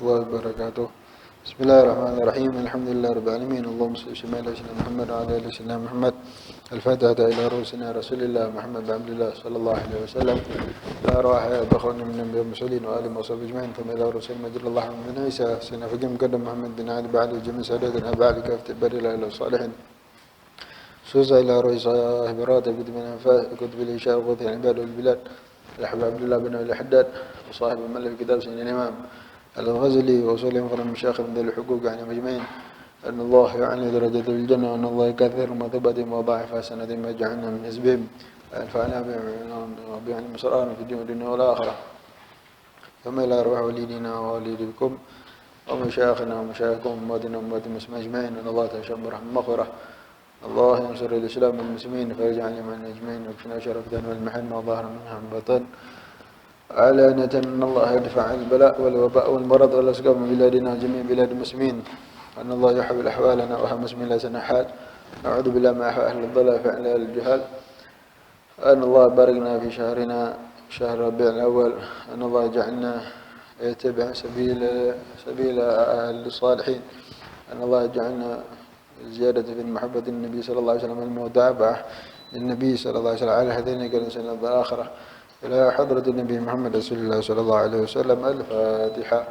الله وبركاته. بسم الله الرحمن الرحيم. الحمد لله رب العالمين. اللهم صل وسلم على سيدنا محمد وعلى آله سيدنا محمد. الفاتحة إلى رؤوسنا رسول الله محمد بن عبد الله صلى الله عليه وسلم. لا أرواح أخواننا من الأنبياء والمرسلين وآل وصحبه أجمعين. ثم إلى رسول مجد الله من عيسى سيدنا فقيه مقدم محمد بن علي بعد جميع سادتنا بعد كافة البر إلى الصالحين. سوسة إلى رئيس صاحب راتب كتب الإشاء وقوة العباد والبلاد الحبيب عبد الله بن الحداد وصاحب المؤلف كتاب سيدنا الإمام الغزلي وصولهم فرم مشايخ من ذي الحقوق عن مجمعين أن الله يعني درجة الجنة وأن الله يكثر مثوبتهم وضاعف حسناتهم ويجعلنا من حزبهم وينفعنا بهم مسرارا في الدنيا والآخرة. ثم إلى أرواح والدينا ووالديكم ومشايخنا ومشايخكم وأمواتنا وأمواتهم أجمعين أن الله تشمل رحمة مغفرة. الله ينصر الإسلام والمسلمين فيجعلنا من أجمعين ويكفنا شر الفتن والمحن وظاهر منها من بطن. علانية أن الله يدفع البلاء والوباء والمرض والأسقام من بلادنا وجميع بلاد المسلمين. أن الله يحول أحوالنا وهم مسلمين لا سنحال. نعوذ بالله مع أهل الضلال فعل الجهال. أن الله باركنا في شهرنا شهر ربيع الأول. أن الله يجعلنا يتبع سبيل أهل الصالحين. أن الله يجعلنا زيادة في محبة النبي صلى الله عليه وسلم المتابعة للنبي صلى الله عليه وسلم على هذين الجلسين الآخرة إلى حضرة النبي محمد رسول الله صلى الله عليه وسلم. الفاتحة.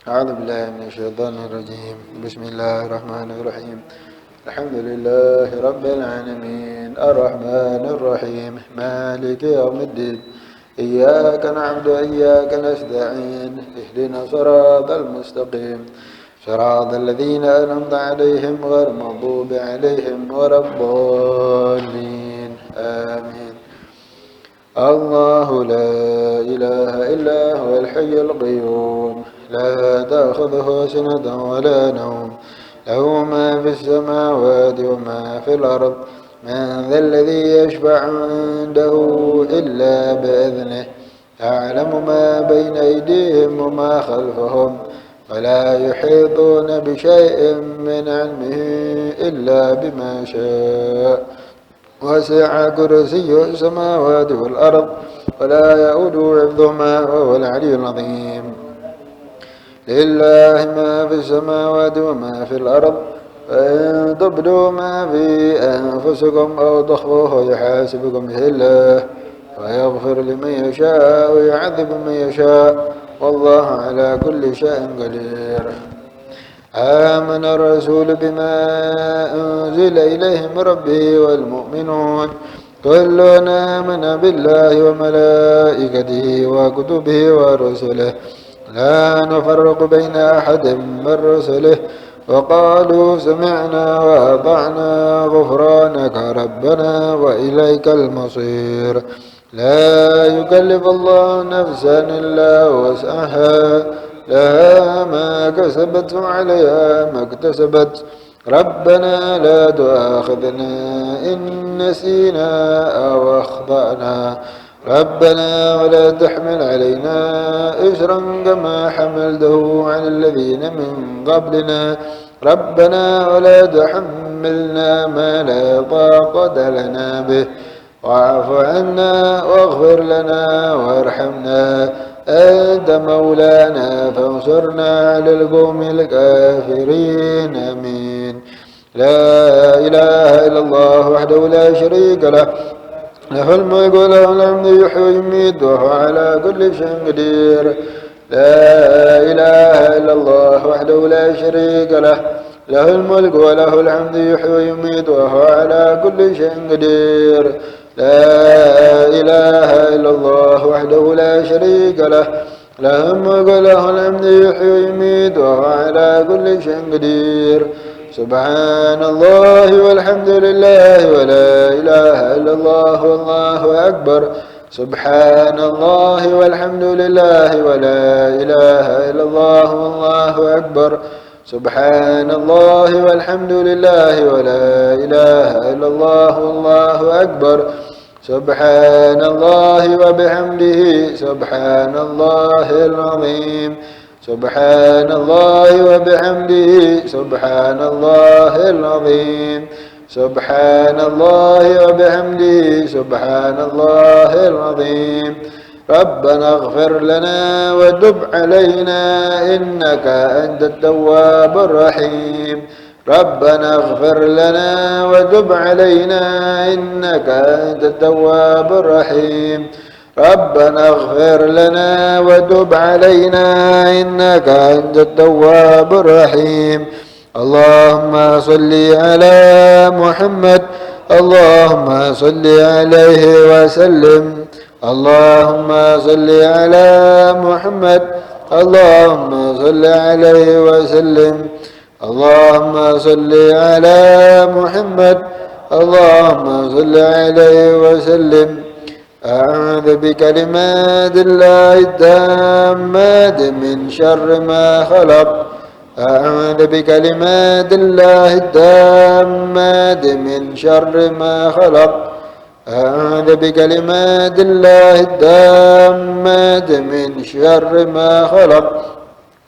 أعوذ بالله من الشيطان الرجيم. بسم الله الرحمن الرحيم. الحمد لله رب العالمين الرحمن الرحيم مالك يوم الدين إياك نعبد وإياك نستعين اهدنا صراط المستقيم صراط الذين أنعمت عليهم غير المغضوب عليهم ولا الضالين آمين. الله لا إله إلا هو الحي القيوم لا تأخذه سنة ولا نوم له ما في السماوات وما في الأرض من ذا الذي يشفع عنده إلا بإذنه يعلم ما بين أيديهم وما خلفهم ولا يحيطون بشيء من علمه إلا بما شاء وسع كرسيه السماوات والأرض ولا يؤوده حفظهما وهو العلي العظيم. لله ما في السماوات وما في الأرض فإن تبدوا ما في أنفسكم أو تخفوه يحاسبكم به الله ويغفر لمن يشاء ويعذب من يشاء والله على كل شيء قدير. آمن الرسول بما أنزل إليه من ربه والمؤمنون كل آمن بالله وملائكته وكتبه ورسله لا نفرق بين أحد من رسله وقالوا سمعنا وأطعنا غفرانك ربنا وإليك المصير. لا يكلف الله نفسا إلا وسعها لها ما كسبت وعليها ما اكتسبت ربنا لا تؤاخذنا إن نسينا أو أخطأنا ربنا ولا تحمل علينا إصرا كما حملته على الذين من قبلنا ربنا ولا تحملنا ما لا طاقة لنا به واعف عنا واغفر لنا وارحمنا أنت مولانا فانصرنا على القوم الكافرين آمين. لا إله إلا الله وحده لا شريك له له الملك وله الحمد يحيي ويميت وهو على كل شيء قدير. لا إله إلا الله وحده لا شريك له له الملك وله الحمد يحيي ويميت وهو على كل شيء قدير. لا إله إلا الله وحده لا شريك له له الملك وله الحمد يحيي ويميت وهو على كل شيء قدير. سبحان الله والحمد لله ولا إله إلا الله والله أكبر. سبحان الله والحمد لله ولا إله إلا الله والله أكبر. سبحان الله والحمد لله ولا إله إلا الله والله أكبر. سبحان الله وبحمده سبحان الله العظيم. سبحان الله وبحمده سبحان الله العظيم. سبحان الله وبحمده سبحان الله العظيم. ربنا اغفر لنا وتب علينا إنك أنت التواب الرحيم ربنا اغفر لنا وتب علينا إنك أنت التواب الرحيم ربنا اغفر لنا وتب علينا إنك أنت التواب الرحيم اللهم صل على محمد اللهم صل عليه وسلم اللهم صل على محمد اللهم صل عليه وسلم اللهم صل على محمد اللهم صل عليه وسلم أعوذ بكلمات الله التامات من شر ما خلق أعوذ بكلمات الله التامات من شر ما خلق أعوذ بكلمات الله التامات من شر ما خلق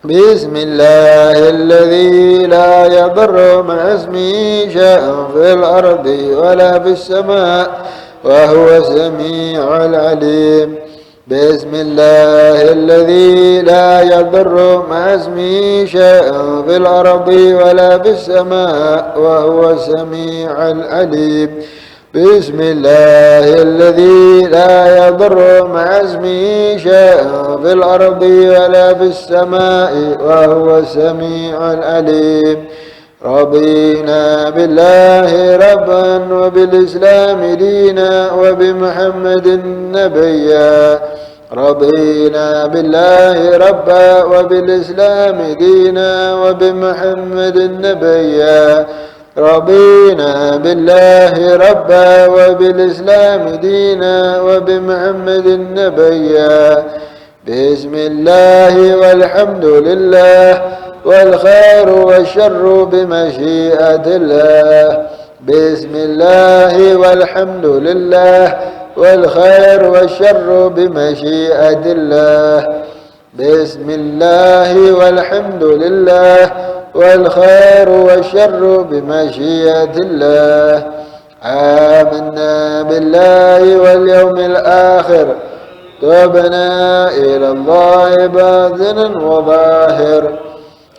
بسم الله الذي لا يضر مع اسمه شيء في الأرض ولا في السماء وهو السميع العليم بسم الله الذي لا يضر مع اسمه شيء في الأرض ولا في السماء وهو السميع العليم بسم الله الذي لا يضر مع اسمه شيء في الأرض ولا في السماء وهو السميع العليم رضينا بالله ربا وبالإسلام دينا وبمحمد نبيا رضينا بالله ربا وبالإسلام دينا وبمحمد نبيا رضينا بالله ربا وبالإسلام دينا وبمحمد نبيا بسم الله والحمد لله والخير والشر بمشيئة الله بسم الله والحمد لله والخير والشر بمشيئة الله بسم الله والحمد لله والخير والشر بمشيئة الله آمنا بالله واليوم الآخر تبنا إلى الله باطنا وظاهر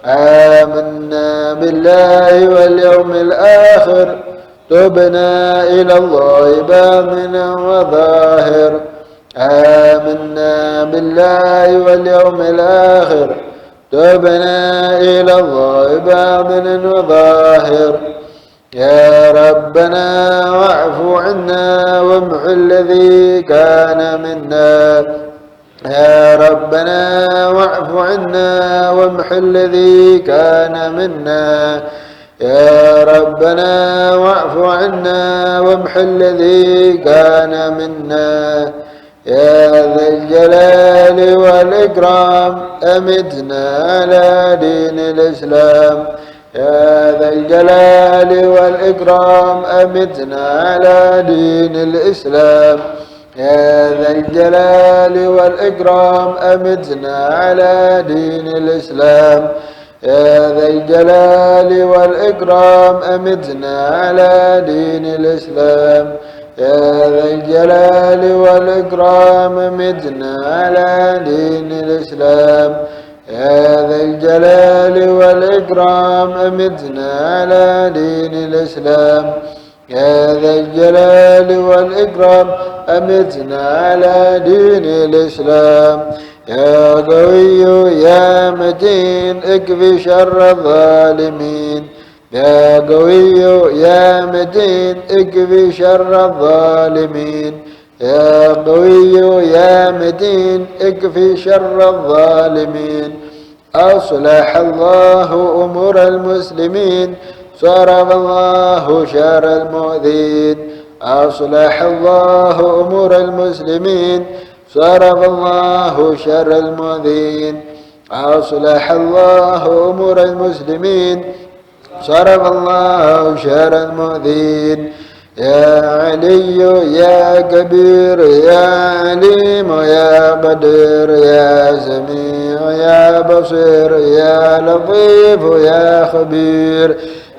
آمنا بالله واليوم الآخر تبنا إلى الله باطنا وظاهر آمنا بالله واليوم الآخر تبنا إلى الله باطنا وظاهر يا ربنا واعف عنا وامح الذي كان منا يا ربنا واعف عنا وامح الذي كان منا يا ربنا واعف عنا وامح الذي كان منا يا ذا الجلال والإكرام أمتنا على دين الإسلام يا ذا الجلال والإكرام أمتنا على دين الإسلام يا ذا الجلال والإكرام أمتنا على دين الإسلام يا ذا الجلال والإكرام أمتنا على دين الإسلام يا ذا الجلال والإكرام أمتنا على دين الإسلام يا ذا الجلال والإكرام أمتنا على دين الإسلام يا ذا الجلال والإكرام أمتنا على دين الإسلام يا قوي يا متين اكف شر الظالمين يا قوي يا متين اكف شر الظالمين يا قوي يا متين اكف شر الظالمين أصلح الله أمور المسلمين صرف الله شر المؤذين أصلح الله أمور المسلمين صرف الله شر المؤذين أصلح الله أمور المسلمين صرف الله شر المؤذين يا علي يا كبير يا عليم يا قدير يا سميع يا بصير يا لطيف يا خبير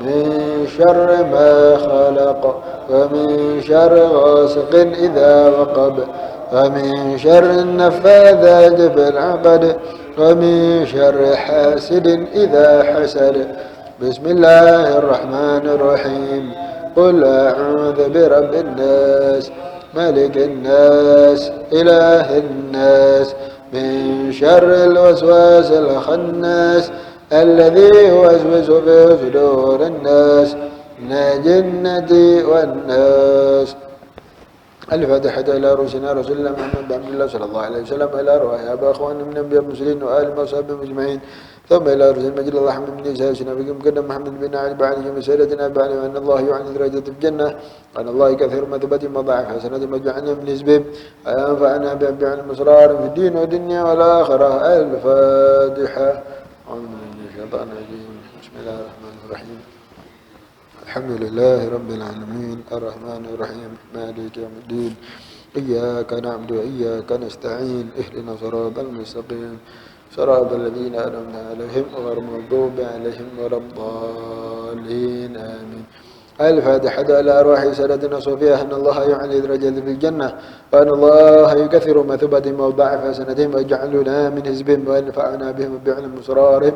من شر ما خلق ومن شر غاسق إذا وقب ومن شر النفاذات في العقد ومن شر حاسد إذا حسد بسم الله الرحمن الرحيم قل أعوذ برب الناس ملك الناس إله الناس من شر الوسواس الخناس الذي يوسوس في صدور الناس من الجنة والناس. الفاتحة إلى رسولنا رسول الله محمد بن عبد الله صلى الله عليه وسلم إلى أرواح أبا أخوان من أنبياء المرسلين وآل وصحبه أجمعين ثم إلى رسول مجد الله محمد بن إسحاق نبيكم مقدم محمد بن علي بعلي وسيدنا بعلي وأن الله يعني درجة الجنة وأن الله كثير مثبة مضاعف حسنة مجعلنا من حزبه أنفعنا بأنبياء المسرار في الدين والدنيا والآخرة. الفاتحة. أعوذ بالله من الشيطان الرجيم بسم الله الرحمن الرحيم الحمد لله رب العالمين الرحمن الرحيم مالك يوم الدين إياك نعبد وإياك نستعين اهدنا صراط المستقيم صراط الذين أنعمت عليهم غير المغضوب عليهم ولا الضالين آمين. الفاتحة إلى أرواح سادتنا صوفيا أن الله يعلي درجة في الجنة وأن الله يكثر مثوبتهم ويضاعف حسناتهم ويجعلنا من حزبهم وينفعنا بهم وبعلم أسرارهم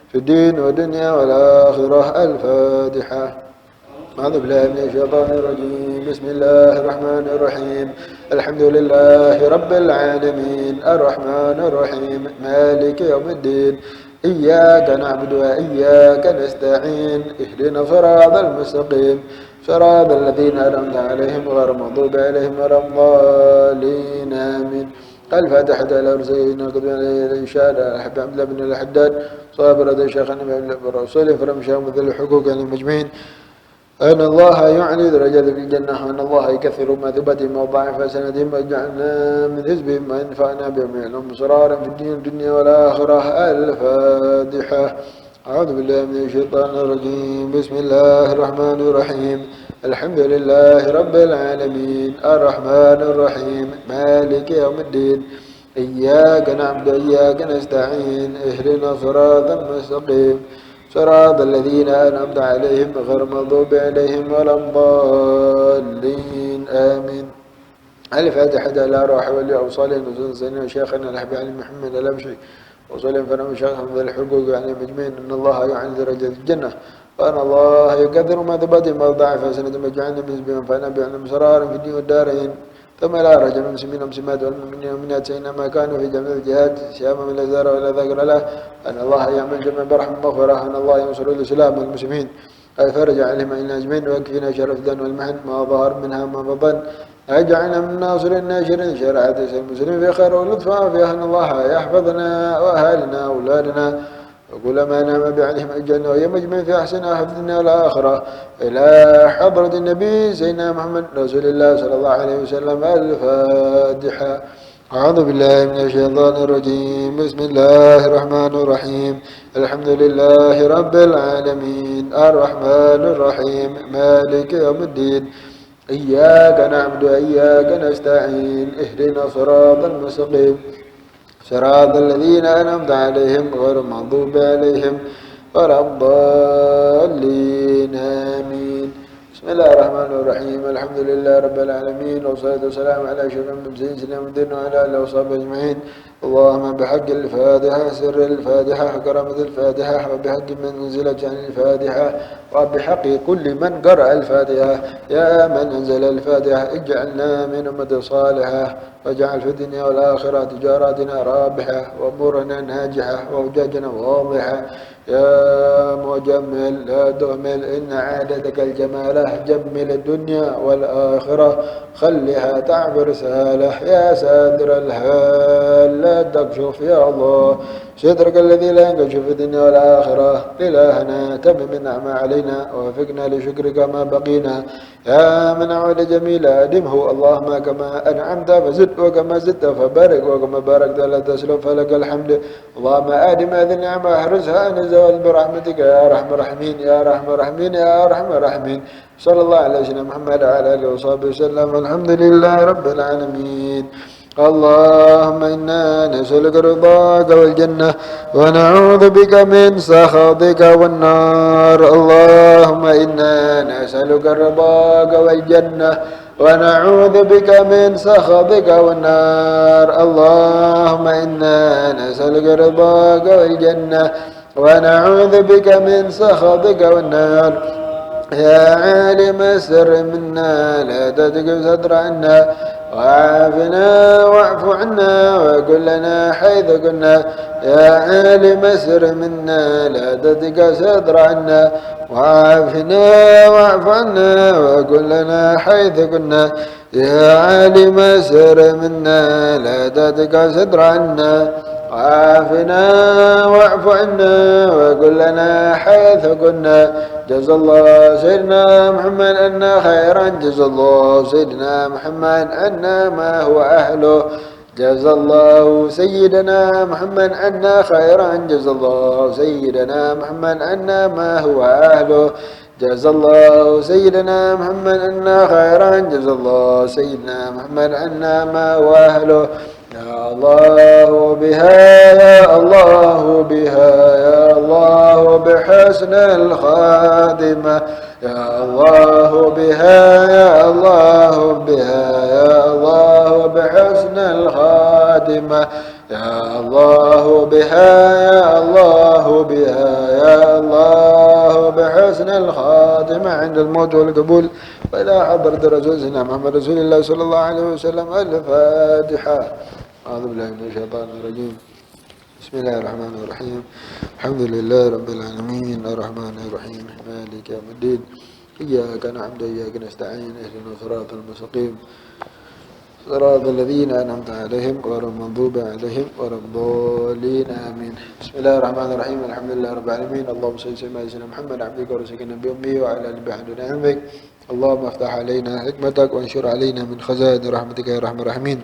في الدين والدنيا والآخرة. الفاتحة. أعوذ بالله من الشيطان الرجيم بسم الله الرحمن الرحيم الحمد لله رب العالمين الرحمن الرحيم مالك يوم الدين إياك نعبد وإياك نستعين اهدنا صراط المستقيم صراط الذين أنعمت عليهم غير المغضوب عليهم ولا الضالين آمين. الفاتحة إلى رسولنا قدوة الإشارة أحب عبد الله بن الحداد صاحب رضي الشيخ النبي الرسول فرمشاه مثل الحقوق المجمعين أن الله يعلي درجات في الجنة وأن الله يكثر مثوبتهم وضاعف حسناتهم ويجعلنا من حزبهم وينفعنا بهم يعلم سرارا في الدين والدنيا والآخرة. الفاتحة. أعوذ بالله من الشيطان الرجيم بسم الله الرحمن الرحيم الحمد لله رب العالمين الرحمن الرحيم مالك يوم الدين إياك نعبد وإياك نستعين اهدنا صراطا مستقيم صراط الذين أنعمت عليهم غير المغضوب عليهم ولا الضالين آمين. الفاتحة إلى أرواح والأوصال نزول سيدنا وشيخنا الأحباب علي محمد الأبشي وصلهم فرم شيخنا من الحقوق يعني مجمعين أن الله يعني درجة الجنة وأن الله يكثر ما ثبت ما ضاعف حسنة مجعلنا من حزبهم فأنا بعلم سرارا في الدين والدارين. ثم لا رجل المسلمين والمسلمات والمؤمنين والمؤمنات سينما كانوا في جميع الجهات سياما من الأزهار ولا ذكر له أن الله يعمل جميع برحمة مغفرة أن الله ينصر الإسلام والمسلمين الفرج عليهم إلى أجمعين ويكفينا شر الفتن والمحن ما ظهر منها ما بطن أجعلنا من ناصر الناشرين شرعة المسلمين في خير ولطف وعافية أن الله يحفظنا وأهالنا وأولادنا وكل ما نام بعليهم أجلنا وهي مجمع في أحسن حفظنا والآخرة إلى حضرة النبي سيدنا محمد رسول الله صلى الله عليه وسلم. الفاتحة. أعوذ بالله من الشيطان الرجيم بسم الله الرحمن الرحيم الحمد لله رب العالمين الرحمن الرحيم مالك يوم الدين إياك نعبد وإياك نستعين اهدنا صراط المستقيم صراط الذين أنعمت عليهم غير المغضوب عليهم ولا الضالين آمين. بسم الله الرحمن الرحيم الحمد لله رب العالمين والصلاة والسلام على أشرف المرسلين سيدنا محمد وعلى آله وصحبه أجمعين. اللهم بحق الفاتحة سر الفاتحة كرامة الفاتحة وبحق من أنزلت عن الفاتحة وبحق كل من قرأ الفاتحة يا من أنزل الفاتحة اجعلنا من أمة صالحة واجعل في الدنيا والآخرة تجاراتنا رابحة وأمورنا ناجحة وأوجاجنا واضحة يا مجمل لا تهمل إن عادتك الجمالة جمل الدنيا والآخرة خلها تعبر سهالة يا ساتر الهال لا تكشف يا الله سترك الذي لا ينكشف في الدنيا والآخرة. إلهنا تمم النعمة علينا ووفقنا لشكرك ما بقينا يا من عود جميلا أدمه اللهم كما أنعمت فزد وكما زدت فبارك وكما باركت لا تسلم فلك الحمد. اللهم آدم هذه النعمة واحرزها عن الزوال برحمتك يا أرحم الراحمين يا أرحم الراحمين يا أرحم الراحمين. صلى الله على سيدنا محمد وعلى آله وصحبه وسلم والحمد لله رب العالمين. اللهم إنا نسألك رضاك والجنة ونعوذ بك من سخطك والنار. اللهم إنا نسألك رضاك والجنة ونعوذ بك من سخطك والنار. اللهم إنا نسألك رضاك والجنة ونعوذ بك من سخطك والنار. يا عالم السر منا لا تترك صدر عنا وعافنا واعف عنا وكن لنا حيث كنا. يا عالم السر منا لا تترك صدر عنا وعافنا واعف عنا وكن لنا حيث كنا. يا عالم السر منا لا تترك صدر عنا وعافنا واعف عنا وكن لنا حيث كنا. جزا الله سيدنا محمد عنا خيرا. جزا الله سيدنا محمد عنا ما هو أهله. جزا الله سيدنا محمد عنا خيرا. جزا الله سيدنا محمد عنا ما هو أهله. جزا الله سيدنا محمد عنا خيرا. جزا الله سيدنا محمد عنا ما هو أهله. يا الله بها يا الله بها يا الله بحسن الخاتمة. يا الله بها يا الله بها يا الله بحسن الخاتمة. يا الله بها يا الله بها يا الله بحسن الخاتمة عند الموت والقبول وإلى حضرة رسولنا محمد رسول الله صلى الله عليه وسلم. الفاتحة. أعوذ بالله من الشيطان الرجيم. بسم الله الرحمن الرحيم. الحمد لله رب العالمين الرحمن الرحيم مالك يوم الدين. إياك نعبد وإياك نستعين اهدنا الصراط المستقيم صراط الذين أنعمت عليهم غير المغضوب عليهم ولا الضالين آمين. بسم الله الرحمن الرحيم. الحمد لله رب العالمين. اللهم صل وسلم على سيدنا محمد عبدك ورسولك النبي أمي وعلى آله بحمد علمك. اللهم افتح علينا حكمتك وانشر علينا من خزائن رحمتك يا أرحم الراحمين.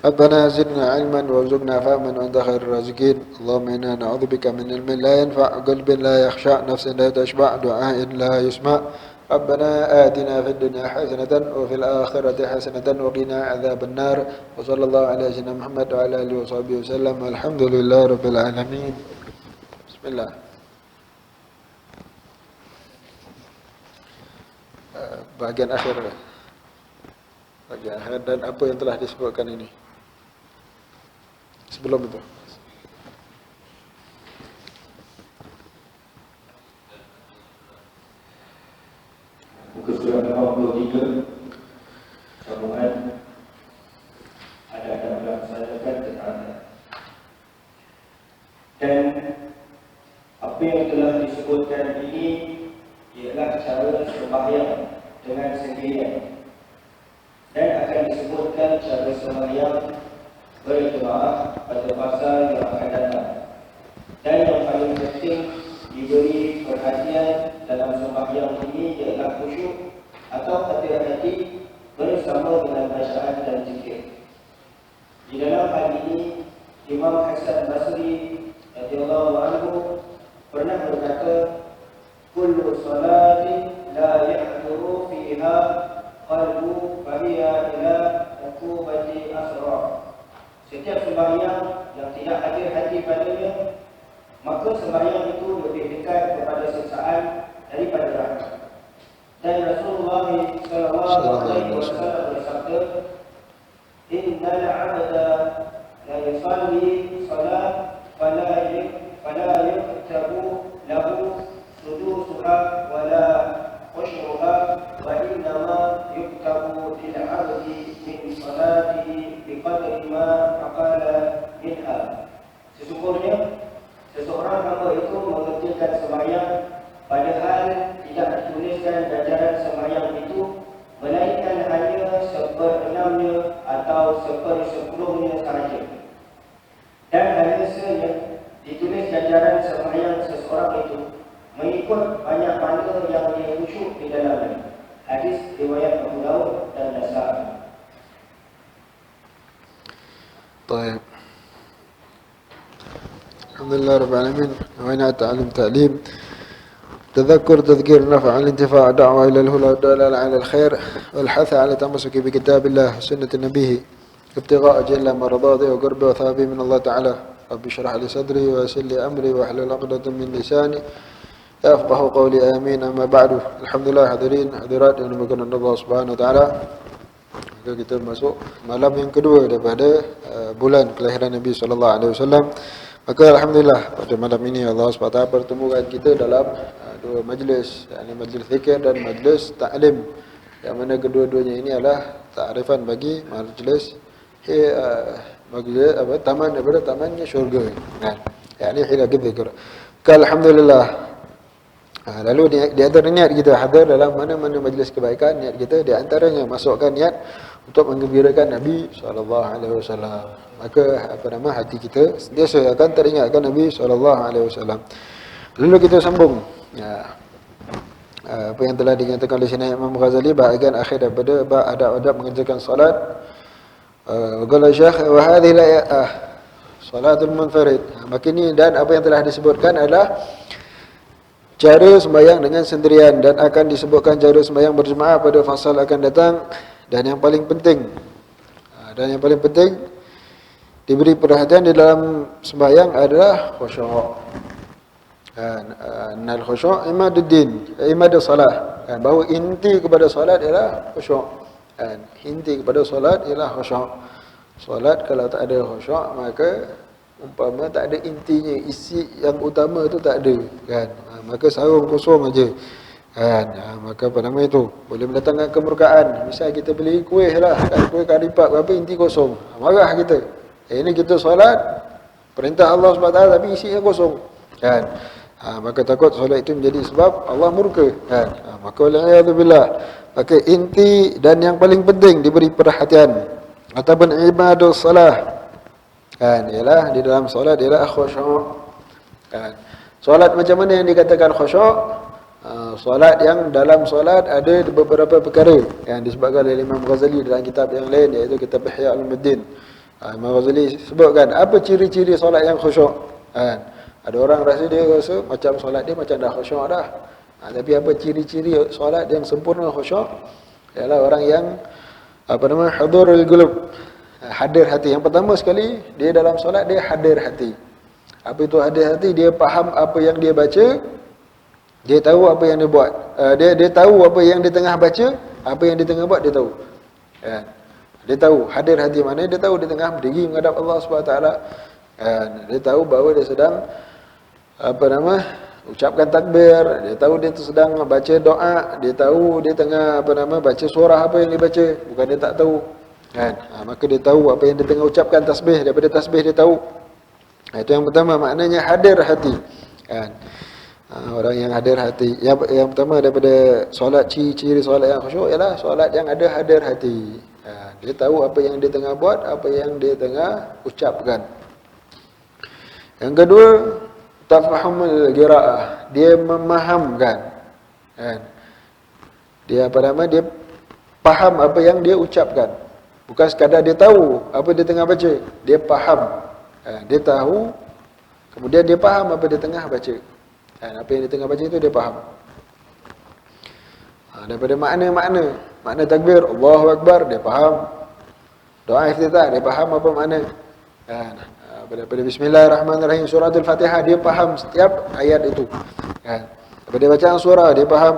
ربنا زدنا علما وارزقنا فهما وانت خير الرازقين. اللهم انا نعوذ بك من علم لا ينفع قلب لا يخشع نفس لا تشبع دعاء لا يسمع. ربنا آتنا في الدنيا حسنة وفي الآخرة حسنة وقنا عذاب النار. وصلى الله على سيدنا محمد وعلى آله وصحبه وسلم. الحمد لله رب العالمين. بسم الله. Bagian akhir dan apa yang telah disebutkan ini sebelum itu. Muka surat 63 sambungan ada akan melaksanakan tentang dan apa yang telah disebutkan ini ialah cara sembahyang dengan sendirian dan akan disebutkan cara sembahyang berjemaah pada pasal yang akan datang. Dan yang paling penting diberi perhatian dalam sembahyang ini ialah khusyuk atau hati-hati bersama dengan bacaan dan zikir. Di dalam hal ini Imam Hasan Basri radhiyallahu anhu pernah berkata, kullu salatin la yahduru fiha qalbu fahiya ila uqubati asra. Setiap sembahyang yang tidak hadir hati padanya, maka sembahyang itu lebih dekat kepada siksaan daripada rahmat. Dan Rasulullah sallallahu alaihi wasallam bersabda, innal 'abda la yusalli salat fala yuktabu lahu sudusuha wala khushuha wa innama yuktabu lil 'abdi min salatihi biqadri ma aqala minha. Sesungguhnya seseorang hamba itu mengerjakan sembahyang padahal tidak dituliskan ganjaran sembahyang itu melainkan hanya 1/6-nya atau 1/10-nya sahaja. Dan hanya saja ditulis ganjaran sembahyang seseorang itu mengikut banyak benda yang dia khusyuk di dalamnya. Hadis riwayat Abu Daud dan Nasa'i. طيب. الحمد لله رب العالمين. وهنا تعلم تعليم تذكر تذكير نفع الانتفاع دعوة إلى الهدى والدلالة على الخير والحث على التمسك بكتاب الله وسنة نبيه ابتغاء جل مرضاته وقرب وثوابه من الله تعالى. رب اشرح لي صدري ويسر لي أمري واحلل عقدة من لساني yafqahu qawli amin. Amma ba'du. Alhamdulillah hadirin hadirat yang dimuliakan Allah Subhanahu wa taala. Maka kita masuk malam yang kedua daripada bulan kelahiran Nabi sallallahu alaihi wasallam. Maka alhamdulillah pada malam ini Allah Subhanahu wa taala pertemukan kita dalam dua majlis, yakni majlis zikir dan majlis ta'lim. Yang mana kedua-duanya ini adalah ta'rifan bagi majlis majlis taman daripada tamannya syurga. Kan? Yakni hilaqul zikr. Alhamdulillah. Lalu di antara niat kita hadir dalam mana-mana majlis kebaikan, niat kita di antaranya masukkan niat untuk menggembirakan Nabi SAW. Maka hati kita sentiasa akan teringatkan Nabi SAW. Lalu kita sambung apa yang telah dinyatakan oleh Syekh Imam Ghazali bahagian akhir daripada bab adab-adab mengerjakan salat. Qala Syekh wa hadhihi salatul munfarid. Maka ini dan apa yang telah disebutkan adalah cara sembahyang dengan sendirian, dan akan disebutkan cara sembahyang berjemaah pada fasal akan datang. Dan yang paling penting diberi perhatian di dalam sembahyang adalah khusyuk. Nal khusyuk imadus salah. Bahawa inti kepada solat ialah khusyuk. Inti kepada solat ialah khusyuk. Solat kalau tak ada khusyuk, maka umpama tak ada intinya, isi yang utama tu tak ada, kan? Maka sarung kosong aja, kan? Maka apa nama itu boleh mendatangkan kemurkaan. Misal kita beli kuih lah, kan? Kuih karipak berapa, inti kosong, marah kita. Ini kita solat perintah Allah SWT tapi isinya kosong, kan? Maka takut solat itu menjadi sebab Allah murka, kan? Maka waliyadzubillah, maka inti dan yang paling penting diberi perhatian ataupun ibadah salah, kan, ialah di dalam solat ialah khusyuk. Kan, solat macam mana yang dikatakan khusyuk? Solat yang dalam solat ada beberapa perkara yang disebutkan oleh Imam Ghazali dalam kitab yang lain, iaitu kitab Ihya Ulumuddin. Imam Ghazali sebutkan apa ciri-ciri solat yang khusyuk. Kan, ada orang rasa macam solat dia macam dah khusyuk dah. Tapi apa ciri-ciri solat yang sempurna khusyuk? Ialah orang yang hudurul qulub, hadir hati. Yang pertama sekali, dia dalam solat dia hadir hati. Apa itu hadir hati? Dia faham apa yang dia baca, dia tahu apa yang dia buat. Dia tahu apa yang dia tengah baca, apa yang dia tengah buat dia tahu. Ya. Dia tahu hadir hati mana? Dia tahu dia tengah berdiri menghadap Allah SWT. Dia tahu bahawa dia sedang ucapkan takbir, dia tahu dia sedang baca doa, dia tahu dia tengah baca surah apa yang dia baca, bukan dia tak tahu. Kan? Maka dia tahu apa yang dia tengah ucapkan tasbih, daripada tasbih dia tahu. Itu yang pertama, maknanya hadir hati. Kan? Orang yang hadir hati. Yang pertama daripada solat, ciri-ciri solat yang khusyuk ialah solat yang ada hadir hati. Dia tahu apa yang dia tengah buat, apa yang dia tengah ucapkan. Yang kedua, tafahumul qiraah. Dia memahamkan. Kan? Dia dia faham apa yang dia ucapkan. Bukan sekadar dia tahu apa dia tengah baca, dia faham. Dia tahu, kemudian dia faham apa dia tengah baca. Apa yang dia tengah baca itu dia faham. Daripada makna takbir, Allahu Akbar, dia faham. Doa iftitah, dia faham apa makna. Daripada Bismillahirrahmanirrahim, suratul Fatihah, dia faham setiap ayat itu. Daripada bacaan surah, dia faham.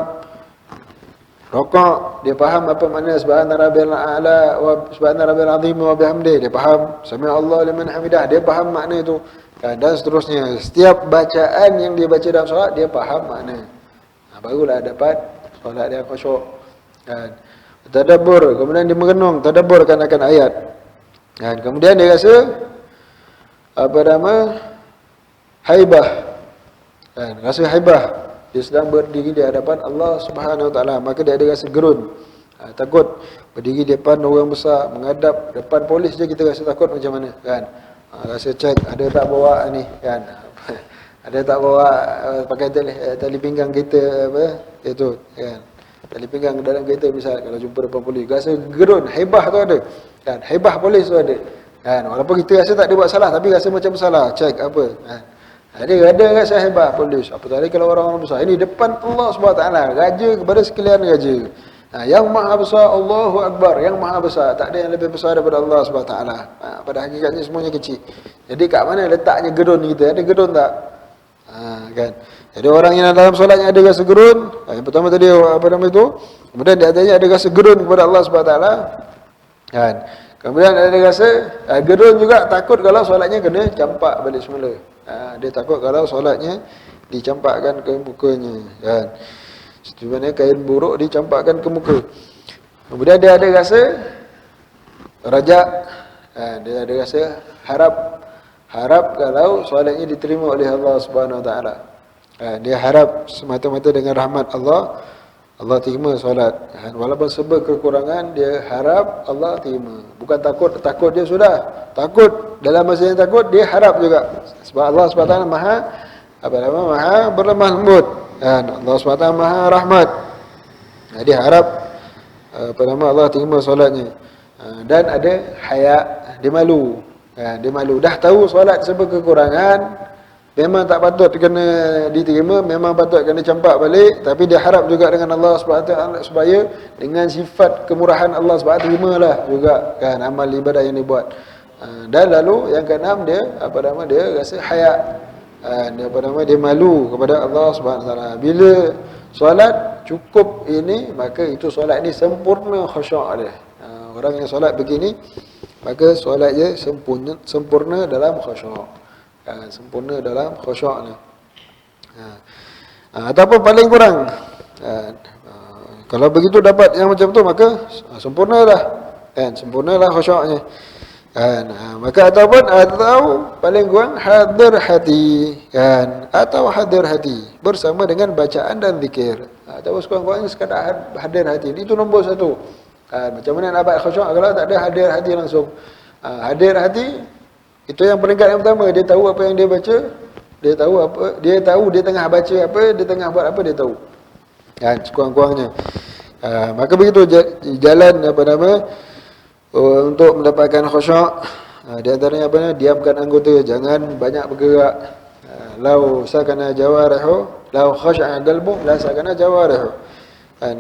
Rokok, dia faham apa makna subhana rabbil a'la wa subhana rabbil azim wa bihamdi, dia faham. Sami Allah liman hamidah, dia faham makna itu. Dan seterusnya, setiap bacaan yang dia baca dalam solat dia faham makna. Barulah dapat solat yang khusyuk. Tadabbur, kemudian dia merenung, tadabburkan akan ayat. Kemudian dia rasa haibah. Rasa haibah. Dia sedang berdiri di hadapan Allah Subhanahu Wa Taala, maka dia ada rasa gerun, takut. Berdiri di depan orang besar, menghadap depan polis je kita rasa takut macam mana, kan? Rasa cek ada tak bawa ni, kan? Ada tak bawa pakai tali pinggang kita itu, kan? Tali pinggang dalam kereta misal, kalau jumpa depan polis, rasa gerun, haibah tu ada, kan? Haibah polis tu ada, kan? Walaupun kita rasa tak ada buat salah, tapi rasa macam salah, cek apa, kan? Dia ada rasa hebat polis. Apatah lagi kalau orang-orang besar. Ini depan Allah SWT, raja kepada sekalian raja. Yang maha besar, Allahu Akbar, yang maha besar, tak ada yang lebih besar daripada Allah SWT. Pada hakikatnya semuanya kecil. Jadi kat mana letaknya gerun kita? Ada gerun tak? Kan? Jadi orang yang dalam solatnya ada rasa gerun, yang pertama tadi apa nama itu? Kemudian di atasnya ada rasa gerun kepada Allah SWT. Kan? Kemudian ada rasa gerun juga, takut kalau solatnya kena campak balik semula. Dia takut kalau solatnya dicampakkan ke mukanya. Kan? Sebenarnya kain buruk dicampakkan ke muka. Kemudian dia ada rasa rajak, dia ada rasa harap kalau solatnya diterima oleh Allah Subhanahu Wa Taala. Dia harap semata-mata dengan rahmat Allah, Allah terima solat. Walaupun sebab kekurangan, dia harap Allah terima. Bukan takut dia sudah takut, dalam masa yang takut dia harap juga. Sebab Allah Subhanahu Wa Taala maha berlemah lembut. Allah SWT maha rahmat. Dia harap Allah terima solatnya. Dan ada haya, dia malu. Dia malu. Dah tahu solat sebab kekurangan, memang tak patut kena diterima, memang patut kena campak balik, tapi dia harap juga dengan Allah SWT supaya dengan sifat kemurahan Allah SWT terimalah juga kan amal ibadah yang dibuat. Dan lalu yang keenam dia dia rasa haya. Dia malu kepada Allah Subhanahu Wa Taala. Bila solat cukup ini, maka itu solat ini sempurna khusyuk dia. Orang yang solat begini, maka solatnya sempurna dalam khusyuk. Sempurna dalam khusyuknya. Ataupun paling kurang, kalau begitu dapat yang macam tu, maka sempurnalah. Sempurnalah khusyuknya. Maka atau paling kurang hadir hati atau hadir hati bersama dengan bacaan dan zikir, atau sekurang-kurangnya sekadar hadir hati. Itu nombor satu. Macam mana nak dapat khusyuk kalau tak ada hadir hati langsung? Hadir hati itu yang peringkat yang pertama. Dia tahu apa yang dia baca, dia tahu dia tengah baca apa, dia tengah buat apa, dia tahu. Sekurang-kurangnya. Maka begitu jalan untuk mendapatkan khusyuk. Di antaranya diamkan anggota, jangan banyak bergerak. Lau sakana jawarihu, lau khasha'a qalbu, la sakana jawarihu.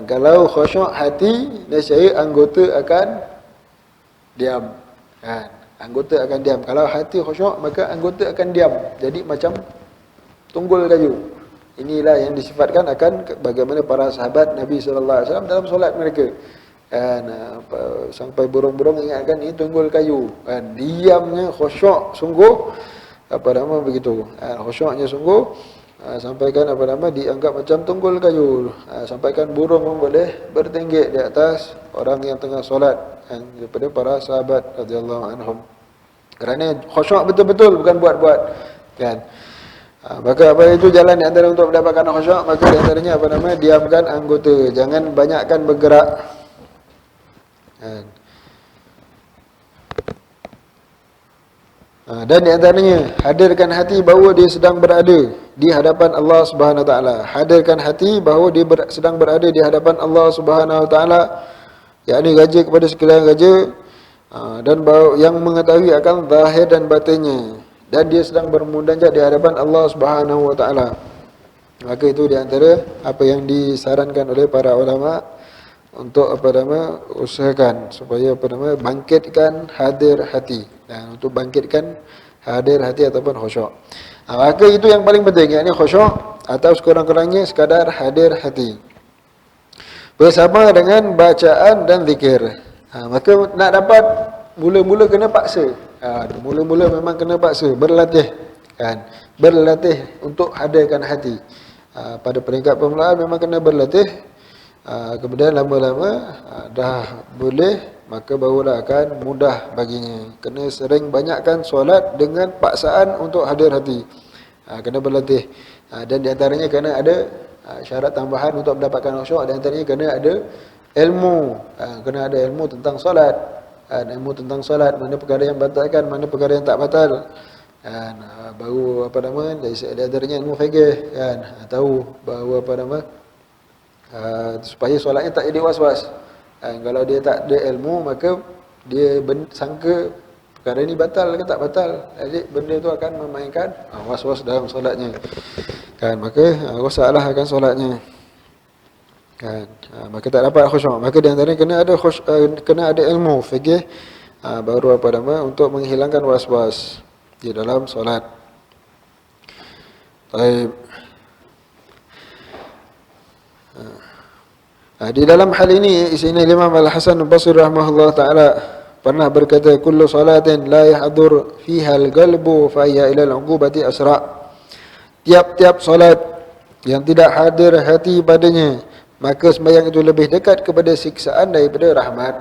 Kalau khusyuk hati, nescaya anggota akan diam. Anggota akan diam. Kalau hati khusyuk, maka anggota akan diam. Jadi macam tunggul kayu. Inilah yang disifatkan akan bagaimana para sahabat Nabi sallallahu alaihi wasallam dalam solat mereka. Sampai burung-burung ingatkan ini tunggul kayu. Diamnya khusyuk sungguh begitu. Khusyuknya sungguh sampaikan dianggap macam tunggul kayu. Sampaikan burung pun boleh bertenggek di atas orang yang tengah solat, daripada para sahabat radhiyallahu anhum. Kerana khusyuk betul-betul, bukan buat-buat. Maka itu jalan di antara untuk mendapatkan khusyuk. Maka di antaranya diamkan anggota, jangan banyakkan bergerak. Dan di antaranya hadirkan hati bahawa dia sedang berada di hadapan Allah Subhanahu Wa Taala. Hadirkan hati bahawa dia sedang berada di hadapan Allah Subhanahu Wa Taala, yakni raja kepada sekalian raja, dan yang mengetahui akan zahir dan batinnya, dan dia sedang bermunajat di hadapan Allah Subhanahu Wa Taala. Maka itu di antara apa yang disarankan oleh para ulama untuk usahakan supaya bangkitkan hadir hati, dan untuk bangkitkan hadir hati ataupun khusyuk. Maka itu yang paling penting, yakni khusyuk atau sekurang-kurangnya sekadar hadir hati bersama dengan bacaan dan zikir. Maka nak dapat, mula-mula kena paksa. Mula-mula memang kena paksa, berlatih berlatih untuk hadirkan hati. Pada peringkat permulaan memang kena berlatih. Kemudian lama-lama dah boleh, maka barulah akan mudah baginya. Kena sering banyakkan solat dengan paksaan untuk hadir hati. Kena berlatih. Dan di antaranya kena ada syarat tambahan untuk mendapatkan khusyuk. Di antaranya kena ada ilmu. Kena ada ilmu tentang solat. Ilmu tentang solat, mana perkara yang batalkan, mana perkara yang tak batal. Baru di antaranya ilmu fiqh, tahu bahawa supaya solatnya tak jadi was-was. Kalau dia tak ada ilmu, maka dia sangka perkara ini batal ke tak batal. Jadi benda itu akan memainkan was-was dalam solatnya. Maka rosaklah akan solatnya. kan. Maka tak dapat khusyuk. Maka di antaranya kena ada ilmu fikih baru apa nama untuk menghilangkan was-was di dalam solat. Baik. Di dalam hal ini sini Imam Al-Hasan Al-Basri rahimahullah taala pernah berkata, kullu salatin la yahdur fiha al-qalbu fa hiya ila al-uqubati asra. Tiap-tiap solat yang tidak hadir hati padanya, maka sembahyang itu lebih dekat kepada siksaan daripada rahmat.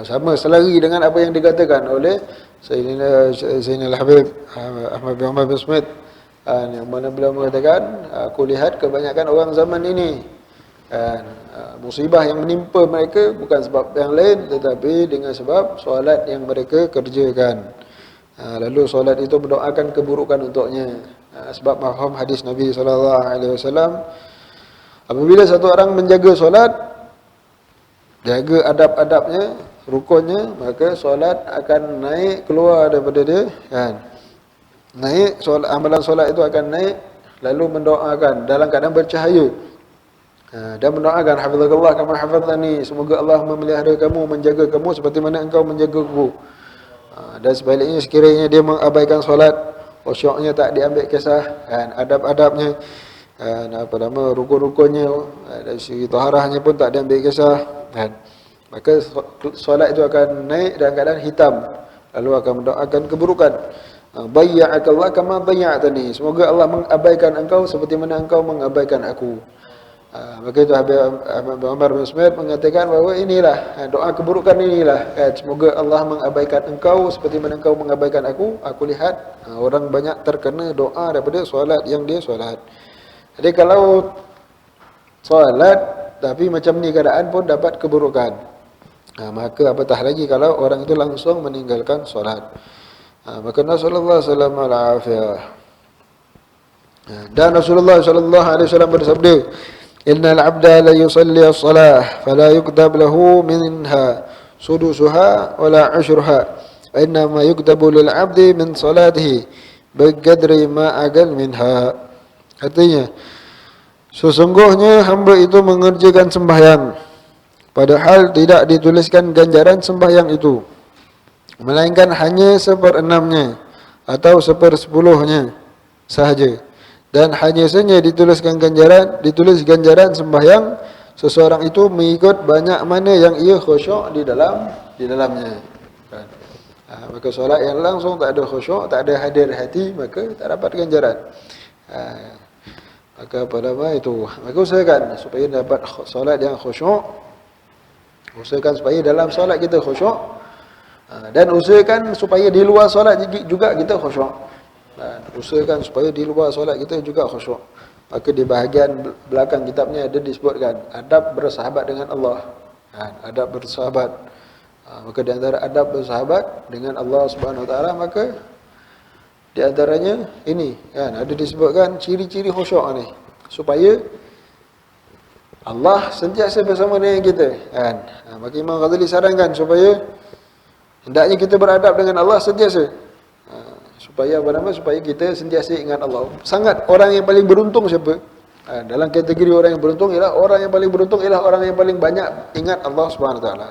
Sama selari dengan apa yang dikatakan oleh Sayyidina Al-Habib Ahmad bin Umar bin Smith, yang mana beliau mengatakan, aku lihat kebanyakan orang zaman ini musibah yang menimpa mereka bukan sebab yang lain, tetapi dengan sebab solat yang mereka kerjakan. Lalu solat itu mendoakan keburukan untuknya. Sebab faham hadis Nabi SAW, apabila satu orang menjaga solat, jaga adab-adabnya, rukunnya, maka solat akan naik keluar daripada dia, kan? Naik solat, amalan solat itu akan naik, lalu mendoakan dalam keadaan bercahaya. Dan mendoakan, hafizakallah kama hafazani, semoga Allah memelihara kamu, menjaga kamu seperti mana engkau menjagaku. Dan sebaliknya, sekiranya dia mengabaikan solat, khusyuknya tak diambil kisah, kan, adab-adabnya, apa nama, rukun-rukunnya, dari segi taharahnya pun tak diambil kisah, kan, maka solat itu akan naik dalam keadaan hitam, lalu akan mendoakan keburukan. Bayya'akallah kama bayya'tani, semoga Allah mengabaikan engkau seperti mana engkau mengabaikan aku. Maka itu Ahmad bin Umar bin Smith mengatakan bahawa inilah doa keburukan inilah, semoga Allah mengabaikan engkau seperti mana engkau mengabaikan aku. Aku lihat orang banyak terkena doa daripada solat yang dia solat. Jadi kalau solat tapi macam ni keadaan pun dapat keburukan, maka apatah lagi kalau orang itu langsung meninggalkan solat. Maka Rasulullah sallallahu alaihi wasallam, dan Rasulullah sallallahu alaihi wasallam bersabda, innal abda la yusalli as-salah fala yuktab lahu minha sudusuha wala ushruha, innama yuktabu lil abdi min salatihi biqadri ma agal minha. Artinya, sesungguhnya hamba itu mengerjakan sembahyang, padahal tidak dituliskan ganjaran sembahyang itu, melainkan hanya 1/6-nya atau 1/10-nya sahaja. Dan hanya saja ditulis ganjaran sembahyang seseorang itu mengikut banyak mana yang ia khusyuk di dalamnya. Kan? Maka solat yang langsung tak ada khusyuk, tak ada hadir hati, maka tak dapat ganjaran. Maka pada apa itu, maka usahakan supaya dapat solat yang khusyuk. Usahakan supaya dalam solat kita khusyuk, dan usahakan supaya di luar solat juga kita khusyuk. Usahakan supaya di luar solat kita juga khusyuk. Maka di bahagian belakang kitabnya ada disebutkan adab bersahabat dengan Allah. Adab bersahabat. Maka di antara adab bersahabat dengan Allah Subhanahu Wa Taala, maka di antaranya ini, kan, ada disebutkan ciri-ciri khusyuk ni, supaya Allah sentiasa bersama dengan kita, kan. Maka Imam Ghazali sarankan supaya hendaknya kita beradab dengan Allah sentiasa. Supaya apa nama? Supaya kita sentiasa ingat Allah. Sangat orang yang paling beruntung siapa? Dalam kategori orang yang beruntung ialah orang yang paling beruntung ialah orang yang paling banyak ingat Allah Subhanahu Wa Taala.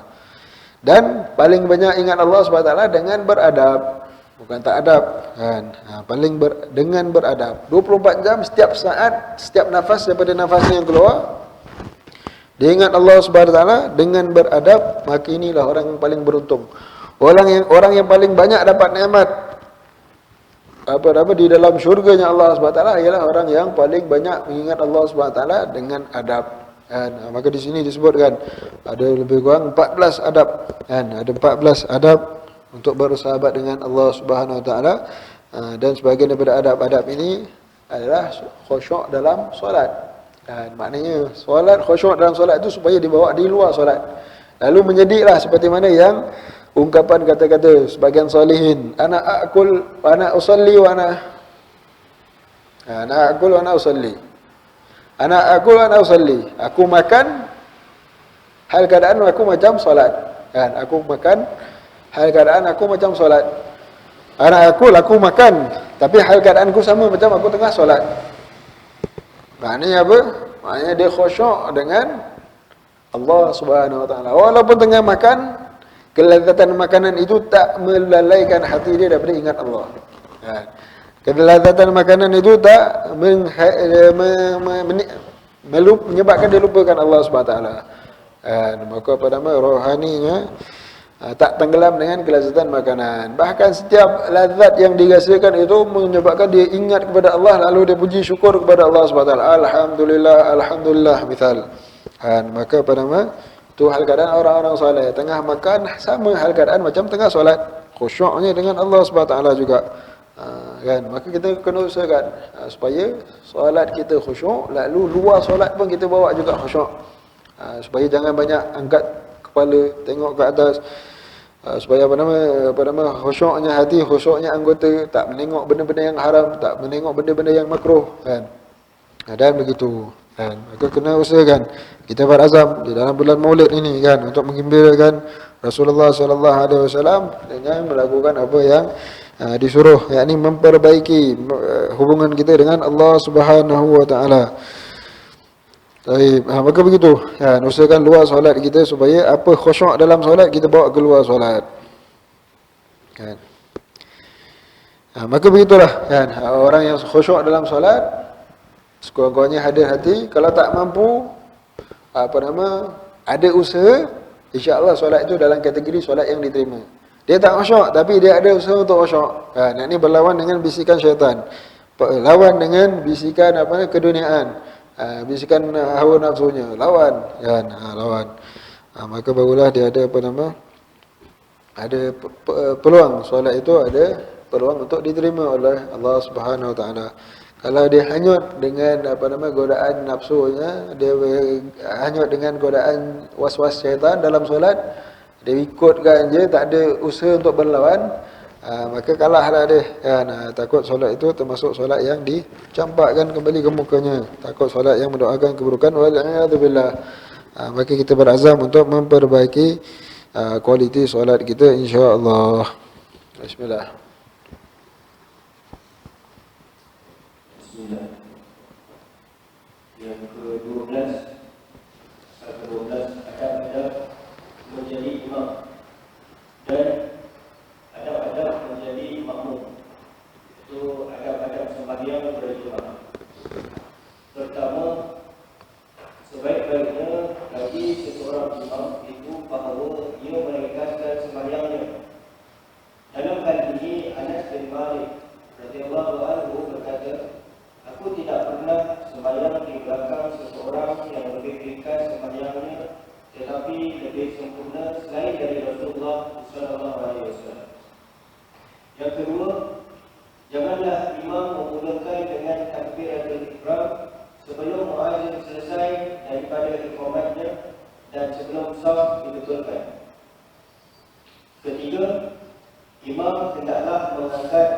Dan paling banyak ingat Allah Subhanahu Wa Taala dengan beradab, bukan tak adab, kan. Dengan beradab. 24 jam setiap saat, setiap nafas daripada nafasnya yang keluar, dia ingat Allah Subhanahu Wa Taala dengan beradab, maka inilah orang yang paling beruntung. Orang yang paling banyak dapat nikmat apa di dalam syurganya Allah Subhanahu Wa Taala ialah orang yang paling banyak mengingat Allah Subhanahu Wa Taala dengan adab. Maka di sini disebutkan ada lebih kurang 14 adab, kan. Ada 14 adab untuk bersahabat dengan Allah Subhanahu Wa Taala, dan sebahagian daripada adab-adab ini adalah khusyuk dalam solat. Maknanya solat, khusyuk dalam solat itu supaya dibawa di luar solat. Lalu menjadilah seperti mana yang ungkapan kata-kata sebagian salihin, ana akul wa ana usalli wa ana akul wa ana usalli. Ana akul wa ana usalli. Aku makan hal keadaan aku macam solat. Kan, aku makan hal keadaan aku macam solat. Ana akul, aku makan, tapi hal keadaanku sama macam aku tengah solat. Maknanya apa? maknanya dia khusyuk dengan Allah Subhanahu wa taala. Walaupun tengah makan, kelezatan makanan itu tak melalaikan hati dia daripada ingat Allah. Kelezatan makanan itu tak menyebabkan dia lupakan Allah Subhanahu wa taala. Maka pada rohaninya tak tenggelam dengan kelezatan makanan. Bahkan setiap lazat yang dirasakan itu menyebabkan dia ingat kepada Allah, lalu dia puji syukur kepada Allah Subhanahu wa taala. Alhamdulillah, alhamdulillah misal. Maka pada itu hal keadaan orang-orang soleh. Tengah makan sama hal keadaan macam tengah solat. Khusyuknya dengan Allah Subhanahu wa taala juga. Maka kita kena usahakan supaya solat kita khusyuk, lalu luar solat pun kita bawa juga khusyuk. Supaya jangan banyak angkat kepala tengok ke atas, supaya khusyuknya hati, khusyuknya anggota, tak menengok benda-benda yang haram, tak menengok benda-benda yang makruh, dan begitu. Maka kena usahakan kita berazam di dalam bulan Maulid ini untuk menggembirakan Rasulullah sallallahu alaihi wasallam dengan melakukan apa yang disuruh, yakni memperbaiki hubungan kita dengan Allah Subhanahu wa taala. Baik, maka begitu. Usahakan luar solat kita supaya apa khusyuk dalam solat kita bawa keluar solat. Maka begitulah orang yang khusyuk dalam solat, sekurang-kurangnya hadir hati. Kalau tak mampu, ada usaha, insya-Allah solat itu dalam kategori solat yang diterima. Dia tak khusyuk tapi dia ada usaha untuk khusyuk. Ini berlawan dengan bisikan syaitan. Lawan dengan bisikan keduniaan. Bisikan hawa nafsunya, lawan, lawan. Maka barulah dia ada ada peluang, solat itu ada peluang untuk diterima oleh Allah Subhanahu wa taala. Kalau dia hanyut dengan godaan nafsunya, dia hanyut dengan godaan was-was syaitan dalam solat, dia ikutkan je, tak ada usaha untuk berlawan, maka kalahlah dia. Takut solat itu termasuk solat yang dicampakkan kembali ke mukanya, takut solat yang mendoakan keburukan, wal'iyadzubillah. Maka kita berazam untuk memperbaiki kualiti solat kita, insya-Allah. Bismillah. Bismillah. Yang ke-12 adab-adab menjadi imam dan adab-adab menjadi makmum. Itu adab-adab sembahyang berjemaah. Pertama, sebaik-baiknya bagi seseorang imam itu bahawa ia meringkaskan sembahyangnya. Dalam hal ini Anas bin Malik radhiyallahu anhu berkata, aku tidak pernah sembahyang di belakang seseorang yang lebih ringkas sembahyangnya tetapi lebih sempurna selain dari Rasulullah sallallahu alaihi wasallam. Yang kedua, janganlah imam memulakan dengan takbiratul ihram sebelum muazzin selesai daripada iqamatnya dan sebelum shaf dibetulkan. Ketiga, imam hendaklah mengangkat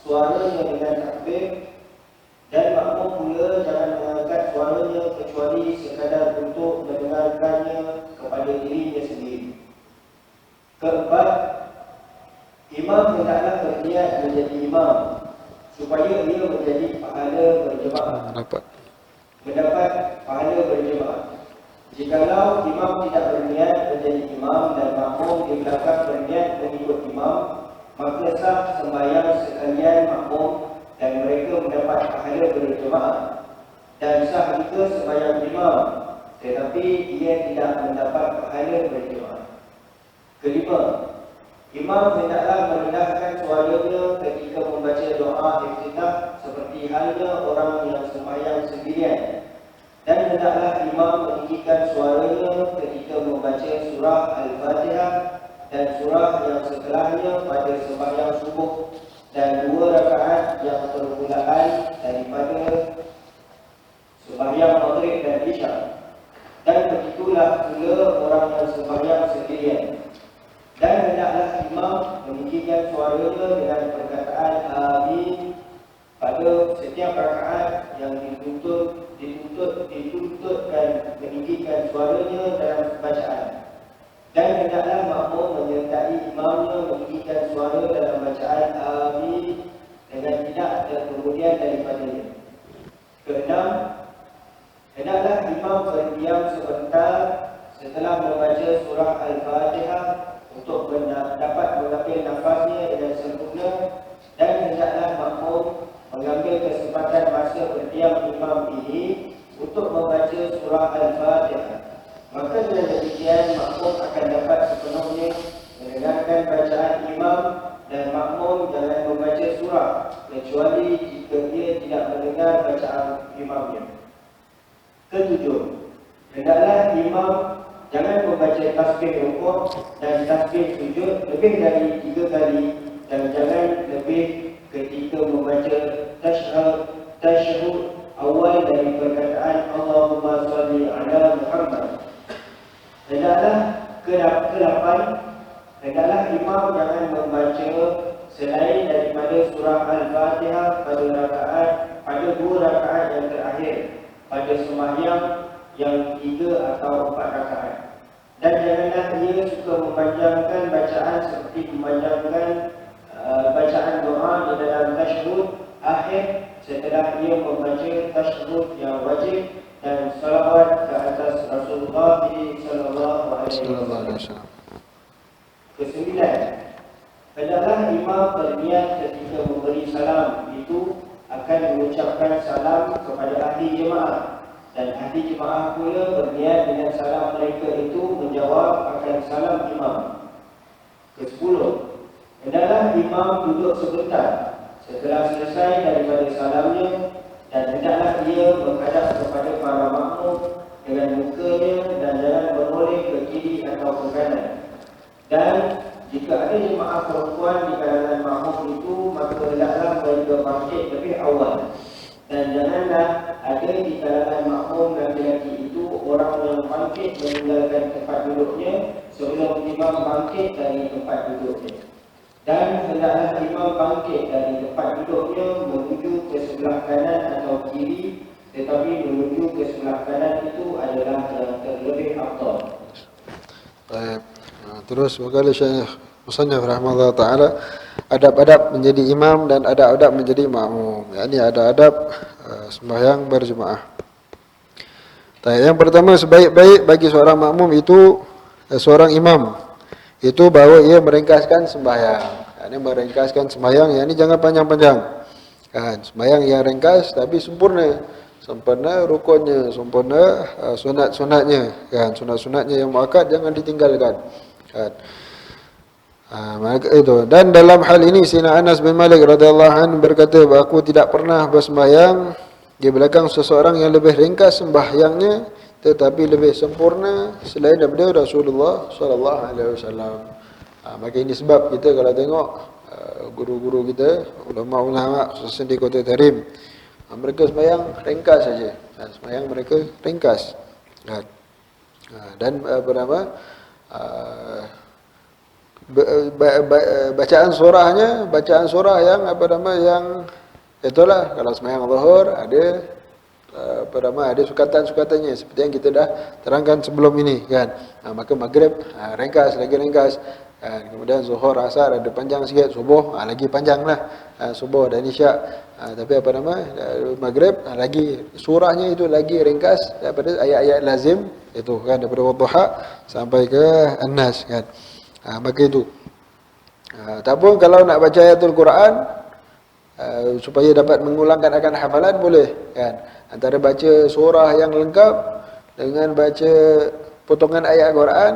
suaranya dengan takbir dan makmum pula jangan mengangkat suaranya kecuali sekadar untuk mendengarkannya kepada dirinya sendiri. Keempat, imam hendaklah berniat menjadi imam supaya ia menjadi pahala berjemaah. Mendapat pahala berjemaah. Jikalau imam tidak berniat menjadi imam dan makmum di belakang berniat mengikut imam, maka sah sembahyang sekalian makmum dan mereka mendapat pahala berjemaah, dan sah juga sembahyang imam tetapi ia tidak mendapat pahala berjemaah. Kelima, imam hendaklah merendahkan suaranya ketika membaca doa iftitah seperti halnya orang yang sembahyang sendirian, dan hendaklah imam meninggikan suaranya ketika membaca surah Al-Fatihah dan surah yang setelahnya pada sembahyang subuh dan 2 rakaat yang permulaan daripada sembahyang maghrib dan isya. Dan begitulah pula orang yang sembahyang sendirian. Dan hendaklah imam meninggikan suaranya dengan perkataan amin pada setiap rakaat yang dituntutkan meninggikan suaranya dalam bacaan. Dan hendaklah makmum menyertai imamnya meninggikan suara dalam bacaan amin dengan tidak dan kemudian daripadanya. Keenam, hendaklah imam berdiam sebentar setelah membaca surah Al-Fatihah untuk dapat mengambil nafasnya dengan sempurna, dan hendaklah makmum mengambil kesempatan masa berdiam imam ini untuk membaca surah Al-Fatihah. Maka dengan demikian makmum akan dapat sepenuhnya mendengarkan bacaan imam, dan makmum jangan membaca surah kecuali jika dia tidak mendengar bacaan imamnya. Ketujuh, hendaklah imam jangan membaca tasbih rukuk dan tasbih sujud lebih dari 3 kali, dan jangan lebih ketika membaca tasyahud awal dari perkataan Allahumma salli ala Muhammad. Hendaklah ke-8, hendaklah imam jangan membaca selain daripada surah Al-Fatihah pada 2 rakaat yang terakhir pada sembahyang yang 3 atau 4 rakaat. Dan janganlah ia suka memanjangkan bacaan seperti memanjangkan bacaan doa di dalam tasyahud akhir setelah ia membaca tasyahud yang wajib dan salawat ke atas Rasulullah sallallahu alaihi wasallam. Kesembilan, hendaklah imam berniat ketika memberi salam itu akan mengucapkan salam kepada ahli jemaah, dan ahli jemaah pula berniat dengan salam mereka itu menjawab akan salam imam. Kesepuluh, hendaklah imam duduk sebentar setelah selesai daripada salamnya, dan hendaklah ia menghadap kepada para makmum dengan mukanya dan jangan menoleh ke kiri atau ke kanan. Dan jika ada jemaah perempuan di kalangan makmum itu, maka hendaklah mereka bangkit lebih awal. Dan janganlah ada di kalangan makmum laki-laki itu orang yang bangkit meninggalkan tempat duduknya sebelum imam bangkit dari tempat duduknya. Dan hendaklah imam bangkit dari tempat duduknya menuju ke sebelah kanan atau kiri, tetapi menuju ke sebelah kanan itu adalah yang terlebih afdal. Baik. Terus berkali Syekh Musannaf rahimahullah taala, adab-adab menjadi imam dan adab-adab menjadi makmum. Yakni adab-adab sembahyang berjemaah. Yang pertama, sebaik-baik bagi seorang makmum itu seorang imam itu bahawa ia meringkaskan sembahyang. Yakni meringkaskan sembahyang, yakni jangan panjang-panjang. Kan, sembahyang yang ringkas tapi sempurna. Sempurna rukunnya, sempurna sunat-sunatnya, kan, sunat-sunatnya yang muakkad jangan ditinggalkan. Kan. Maka itu. Dan dalam hal ini Sayyidina Anas bin Malik radhiyallahu anhu berkata, aku tidak pernah bersembahyang di belakang seseorang yang lebih ringkas sembahyangnya tetapi lebih sempurna selain daripada Rasulullah sallallahu alaihi wasallam. Maka ini sebab kita kalau tengok guru-guru kita, ulama-ulama khususnya di Kota Tarim, mereka sembahyang ringkas saja. Sembahyang mereka ringkas. Dan bacaan surah yang yang itulah, kalau sembahyang zuhur ada ada sukatan-sukatannya seperti yang kita dah terangkan sebelum ini, kan. Maka maghrib ringkas, lagi ringkas. Kemudian zuhur, asar ada panjang sikit, subuh lagi panjanglah, subuh dan isyak. Tapi maghrib lagi surahnya itu lagi ringkas daripada ayat-ayat lazim itu, kan, daripada wadduha sampai ke An-Nas, kan. Maka itu. Tak pun kalau nak baca ayatul Quran supaya dapat mengulangkan akan hafalan boleh, kan. Antara baca surah yang lengkap dengan baca potongan ayat Quran,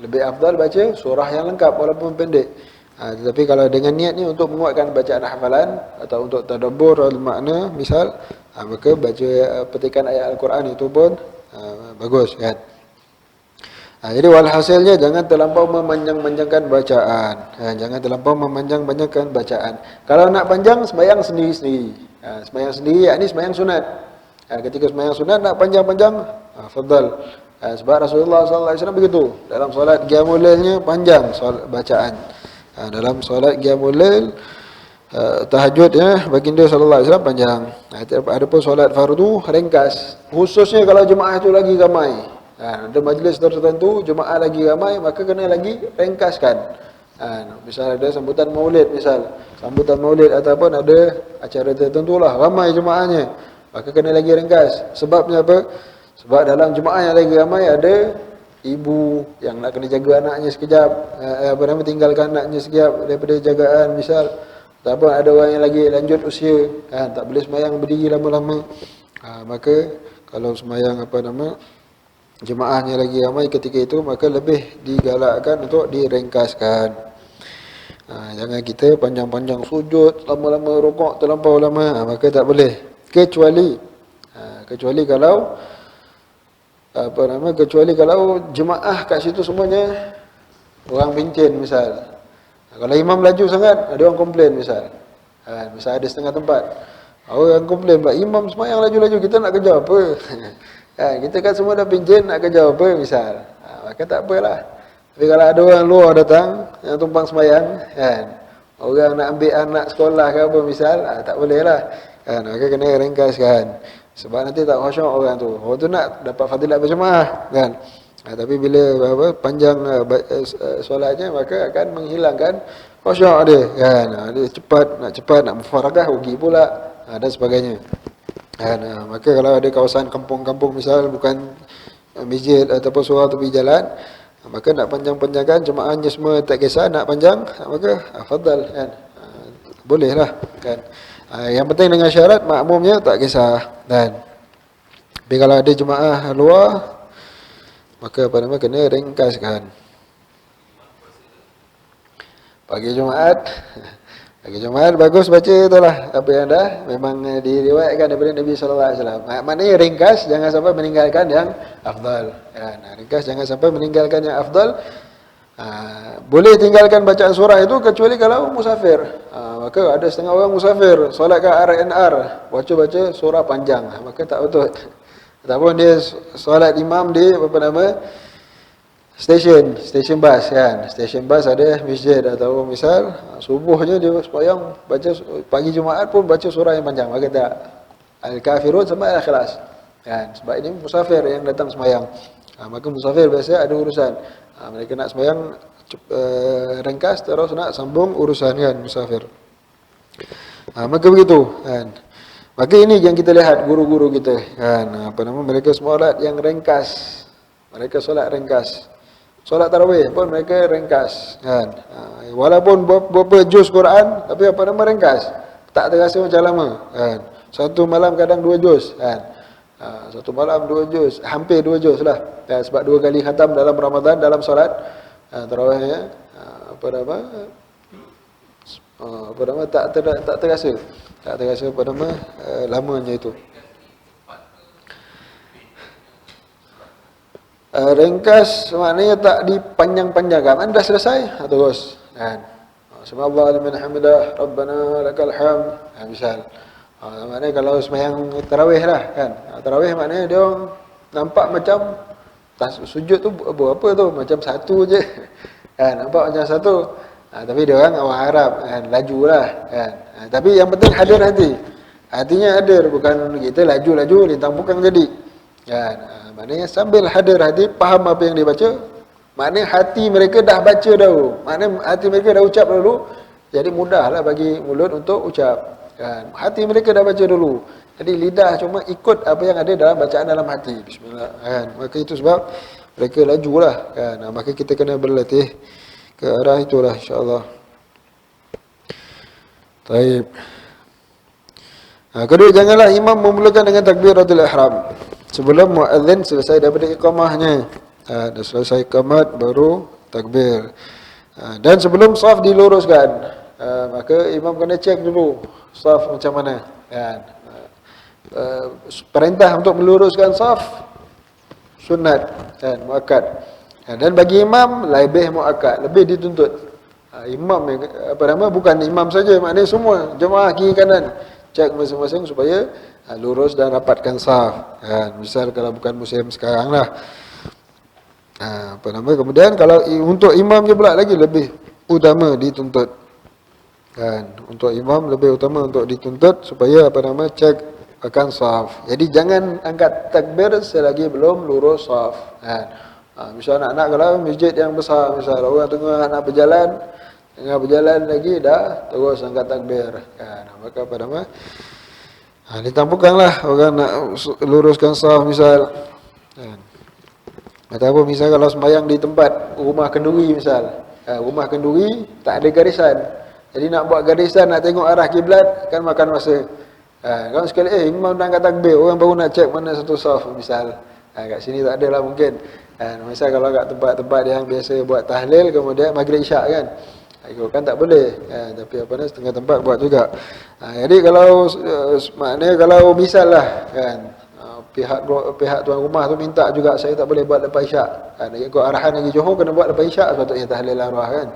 lebih afdal baca surah yang lengkap walaupun pendek. Tetapi kalau dengan niat ni untuk menguatkan bacaan hafalan atau untuk tadabbur al-makna misal, maka baca petikan ayat Al-Quran itu pun bagus, kan. Jadi walhasilnya jangan terlampau memanjang-panjangkan bacaan. Jangan terlampau memanjang-panjangkan bacaan. Kalau nak panjang, sembahyang sendiri-sendiri. Sembahyang sendiri, yakni sembahyang sunat. Ketika sembahyang sunat nak panjang-panjang, fadal. Sebab Rasulullah sallallahu alaihi wasallam begitu. Dalam solat qiyamul lailnya panjang solat bacaan. Dalam solat qiyamul lail tahajudnya baginda sallallahu alaihi wasallam panjang. Adapun solat fardu ringkas. Khususnya kalau jemaah itu lagi ramai. Ada majlis tertentu, jemaah lagi ramai, maka kena lagi ringkaskan. Misal ada sambutan maulid, ataupun ada acara tertentu lah, ramai jemaahnya, maka kena lagi ringkas. Sebabnya apa? Sebab dalam jemaah yang lagi ramai ada ibu yang nak kena jaga anaknya sekejap, tinggalkan anaknya sekejap daripada jagaan misal, ataupun ada orang yang lagi lanjut usia, kan, tak boleh sembahyang berdiri lama-lama. Maka kalau sembahyang jemaahnya lagi ramai ketika itu, maka lebih digalakkan untuk diringkaskan. Jangan kita panjang-panjang sujud, lama-lama rukuk terlampau lama, maka tak boleh. Kecuali kalau jemaah kat situ semuanya orang pencen misal. Kalau imam laju sangat, ada orang komplain misal. Misal ada setengah tempat, orang komplain, Pak imam sembahyang laju-laju, kita nak kerja apa? Kita kan semua dah pencen, nak kerja apa misal. Maka tak apalah. Tapi kalau ada orang luar datang yang tumpang sembahyang, kan, orang nak ambil anak sekolah ke apa misal, tak boleh lah. Maka kena ringkaskan. Sebab nanti tak khusyuk orang tu. Orang tu nak dapat fadilat berjemaah, kan. Tapi bila panjang solatnya, maka akan menghilangkan khusyuk dia, kan. Dia cepat nak mufaragah, rugi pula, dan sebagainya. Maka kalau ada kawasan kampung-kampung misal bukan masjid ataupun surau tepi jalan, maka nak panjang-panjangkan, jemaahnya semua tak kisah nak panjang, maka fadal, kan. Bolehlah, kan. Yang penting dengan syarat makmumnya tak kisah, kan. Tapi kalau ada jemaah luar, maka kena ringkaskan. Pagi Jumaat bagus baca itulah apa yang dah memang diriwayatkan daripada Nabi sallallahu alaihi wasallam. Maknanya ringkas, jangan sampai meninggalkan yang afdal. Ringkas, jangan sampai meninggalkan yang afdal. Boleh tinggalkan bacaan surah itu kecuali kalau musafir. Maka ada setengah orang musafir, solatkan RNR, baca surah panjang, maka tak betul. Ataupun dia solat imam di stesen bas, kan. Stesen bas ada masjid, atau misal subuhnya dia sembahyang baca pagi Jumaat pun baca surah yang panjang, maka tak. Al-Kafirun sampai Al-Ikhlas, kan. Sebab ini musafir yang datang sembahyang. Maka musafir biasa ada urusan. Mereka nak sembahyang ringkas, terus nak sambung urusan, kan, musafir. Maka begitu, kan. Maka ini yang kita lihat guru-guru kita, kan, mereka solat yang ringkas. Mereka solat ringkas. Solat tarawih pun mereka ringkas, kan. Walaupun berapa juz Quran, tapi ringkas. Tak terasa macam lama, kan. Satu malam kadang 2 juz, kan. Satu malam 2 juz, hampir 2 juz lah. Sebab 2 kali khatam dalam Ramadan, dalam solat tarawihnya, tak terasa lamanya itu. Ringkas maknanya tak dipanjang-panjangkan. Anda dah selesai, terus, kan. Subhanallah liman hamidah, Rabbana lakal hamd, misal. Maknanya kalau sembahyang tarawih lah, kan. Tarawih maknanya dia orang nampak macam sujud tu apa tu, macam satu je, kan, nampak macam satu. Tapi dia orang Arab, kan, lajulah, kan. Tapi yang penting hadir hati. Hatinya hadir, bukan kita laju-laju lintang bukang jadi, kan. Maknanya sambil hadir hati, faham apa yang dibaca. Maknanya hati mereka dah baca dahulu. Maknanya hati mereka dah ucap dulu. Jadi mudahlah bagi mulut untuk ucap, kan. Hati mereka dah baca dulu. Jadi lidah cuma ikut apa yang ada dalam bacaan dalam hati. Bismillah, kan. Maka itu sebab mereka lajulah, kan. Maka kita kena berlatih ke arah itulah, insya-Allah. Baik. Kedua, janganlah imam memulakan dengan takbiratul ihram sebelum muadzin selesai daripada iqamahnya. Dah selesai iqamat baru takbir. Dan sebelum saf diluruskan, maka imam kena cek dulu saf macam mana, kan. Perintah untuk meluruskan saf sunat, kan, muakkad. Dan bagi imam lebih muakkad, lebih dituntut. Imam bukan imam saja, maknanya semua jemaah kiri kanan cek masing-masing supaya lurus dan rapatkan saf, kan. Misal kalau bukan musim sekarang lah. Kemudian kalau untuk imam je pula lagi lebih utama dituntut, kan. Untuk imam lebih utama untuk dituntut supaya cek akan saf. Jadi jangan angkat takbir selagi belum lurus saf, kan. Misal anak-anak kalau masjid yang besar, misal orang tengah nak berjalan lagi dah terus angkat takbir, kan. Maka ditambukkanlah orang nak luruskan saf misal, Ataupun misal kalau sembahyang di tempat rumah kenduri misal, rumah kenduri tak ada garisan. Jadi nak buat garisan, nak tengok arah kiblat kan makan masa. Kalau sekali imam dah angkat takbir, orang baru nak cek mana satu saf misal. Kat sini tak ada lah mungkin. Misal kalau kat tempat-tempat yang biasa buat tahlil kemudian maghrib isyak kan. Ikut kan tak boleh. Tapi apa ni setengah tempat buat juga. Jadi kalau maknanya kalau misal lah kan pihak tuan rumah tu minta juga saya tak boleh buat lepas isyak. Ikut arahan lagi Johor kena buat lepas isyak sepatutnya tahlil arwah kan.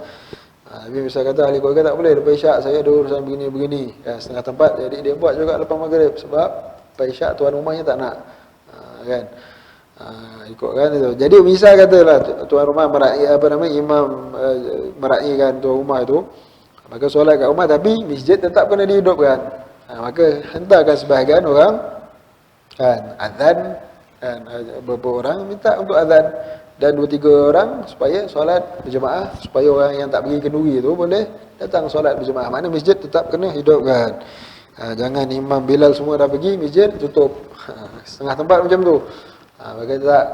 Tapi misal kata ahli keluarga tak boleh lepas isyak, saya ada urusan begini-begini. Setengah tempat jadi dia buat juga lepas maghrib sebab lepas isyak tuan rumahnya tak nak. Kan. Ikut kan itu. Jadi misal katalah tuan rumah imam meraihkan tuan rumah itu, maka solat kat rumah tapi masjid tetap kena dihidupkan. Maka hantarkan sebahagian orang kan azan kan, beberapa orang minta untuk azan dan 2-3 orang supaya solat berjemaah, supaya orang yang tak pergi kenduri tu boleh datang solat berjemaah. Maknanya masjid tetap kena hidupkan. Jangan imam Bilal semua dah pergi, masjid tutup. Setengah tempat macam tu. Maka tak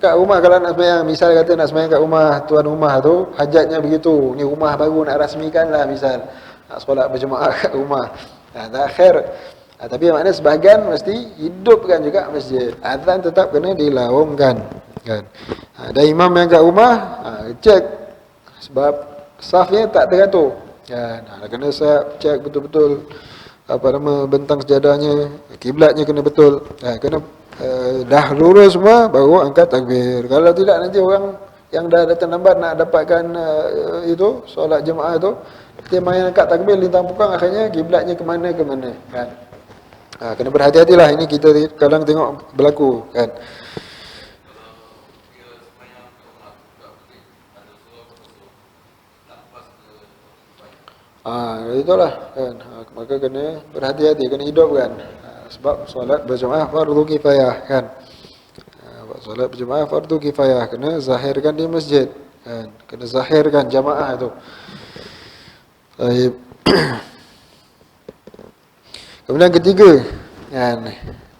kat rumah kalau nak sembahyang, misal kata nak sembahyang kat rumah tuan rumah tu, hajatnya begitu, ni rumah baru nak rasmikan lah misal, nak solat berjemaah kat rumah. Tak khair. Tapi maknanya sebahagian mesti hidupkan juga masjid. Azan tetap kena dilaungkan kan. Dan imam yang kat rumah cek sebab safnya tak teratur kan. Kena cek betul-betul bentang sejadahnya, kiblatnya kena betul. Kena dah lurus semua baru angkat takbir. Kalau tidak nanti orang yang dah datang lambat nak dapatkan itu solat jemaah itu, dia main angkat takbir lintang pukang, akhirnya kiblatnya ke mana kan. Kena berhati-hatilah, ini kita kadang tengok berlaku kan. Itulah kan. Maka kena berhati-hati, kena hidupkan. Sebab solat berjemaah fardu kifayah kan. Solat berjemaah fardu kifayah, kena zahirkan di masjid kan. Kena zahirkan jamaah itu. Baik. Kemudian ketiga kan,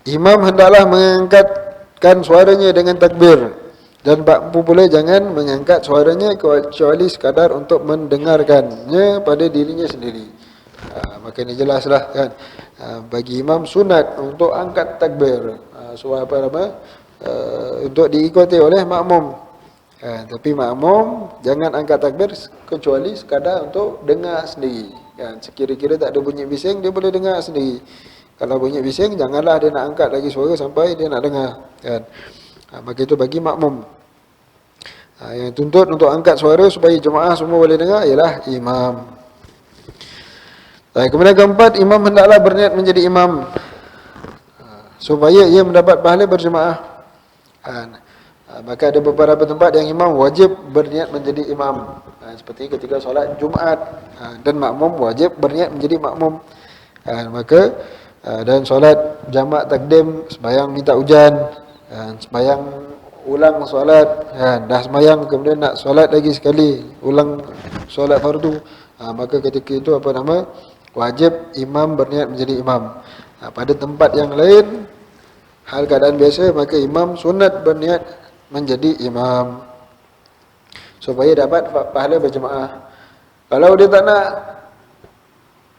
imam hendaklah mengangkatkan suaranya dengan takbir, dan makmum pula jangan mengangkat suaranya kecuali sekadar untuk mendengarkannya pada dirinya sendiri. Maka ini jelaslah kan, bagi imam sunat untuk angkat takbir, untuk diikuti oleh makmum. Tapi makmum jangan angkat takbir kecuali sekadar untuk dengar sendiri. Kan, sekira-kira tak ada bunyi bising, dia boleh dengar sendiri. Kalau bunyi bising, janganlah dia nak angkat lagi suara sampai dia nak dengar. Kan. Maka itu bagi makmum. Yang tuntut untuk angkat suara supaya jemaah semua boleh dengar ialah imam. Kemudian keempat, imam hendaklah berniat menjadi imam supaya ia mendapat pahala berjemaah. Maka ada beberapa tempat yang imam wajib berniat menjadi imam, seperti ketika solat Jumaat, dan makmum wajib berniat menjadi makmum. Maka dan solat jamak takdim, sembahyang minta hujan, sembahyang ulang solat, dah sembahyang kemudian nak solat lagi sekali, ulang solat fardu, maka ketika itu wajib imam berniat menjadi imam. Pada tempat yang lain, hal keadaan biasa, maka imam sunat berniat menjadi imam supaya dapat pahala berjemaah. Kalau dia tak nak,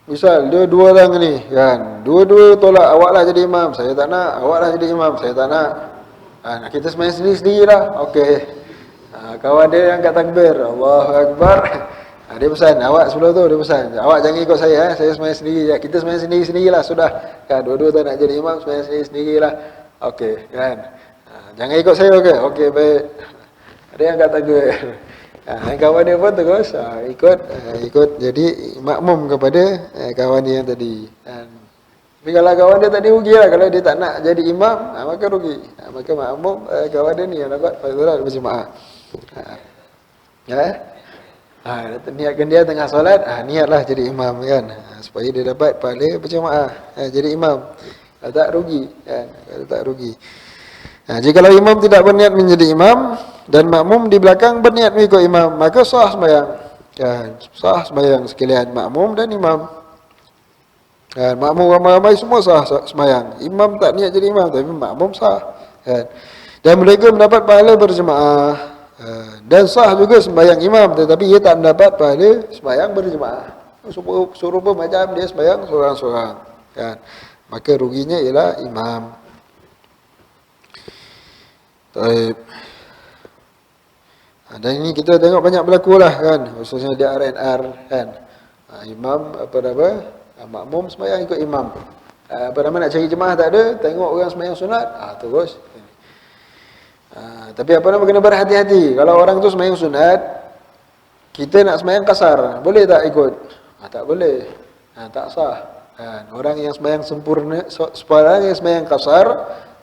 misal dia 2 orang ni kan, dua-dua tolak, awaklah jadi imam, saya tak nak, awaklah jadi imam, saya tak nak. Kita sembahyang sendiri-sendirilah. Okey. Kawan dia angkat takbir, Allahu Akbar. Dia pesan, awak sebelum tu dia pesan, awak jangan ikut saya sembahyang sendiri. Kita sembahyang sendiri-sendirilah sudah. Kan dua-dua tak nak jadi imam, sembahyang sendiri-sendirilah. Okey, kan. Jangan ikut saya, okey baik. Ada yang angkat takbir. Kawan dia pun terus ikut jadi makmum kepada kawan dia yang tadi. Tapi kalau kawan dia tadi rugilah, kalau dia tak nak jadi imam, maka rugi. Maka makmum kawan dia ni yang dapat pahala berjemaah. Niatkan dia tengah solat, niatlah jadi imam kan, supaya dia dapat pahala berjemaah, jadi imam. Tak rugi kan, tak rugi. Jikalau imam tidak berniat menjadi imam dan makmum di belakang berniat mengikut imam, maka sah sembahyang. Kan, sah sembahyang sekalian makmum dan imam. Kan, makmum ramai-ramai semua sah sembahyang. Imam tak niat jadi imam tapi makmum sah. Kan. Dan mereka mendapat pahala berjemaah. Dan sah juga sembahyang imam, tetapi ia tak mendapat pahala sembahyang berjemaah. Serupa macam dia sembahyang seorang-seorang, kan. Maka ruginya ialah imam. Baik. Dan ini kita tengok banyak berlaku lah, kan, khususnya di R&R, kan. Imam makmum sembahyang ikut imam. Nak cari jemaah tak ada, tengok orang sembahyang sunat, terus. Tapi kena berhati-hati. Kalau orang tu sembahyang sunat, kita nak sembahyang kasar, boleh tak ikut? Tak boleh. Tak sah. Orang yang sembahyang sempurna, orang yang sembahyang kasar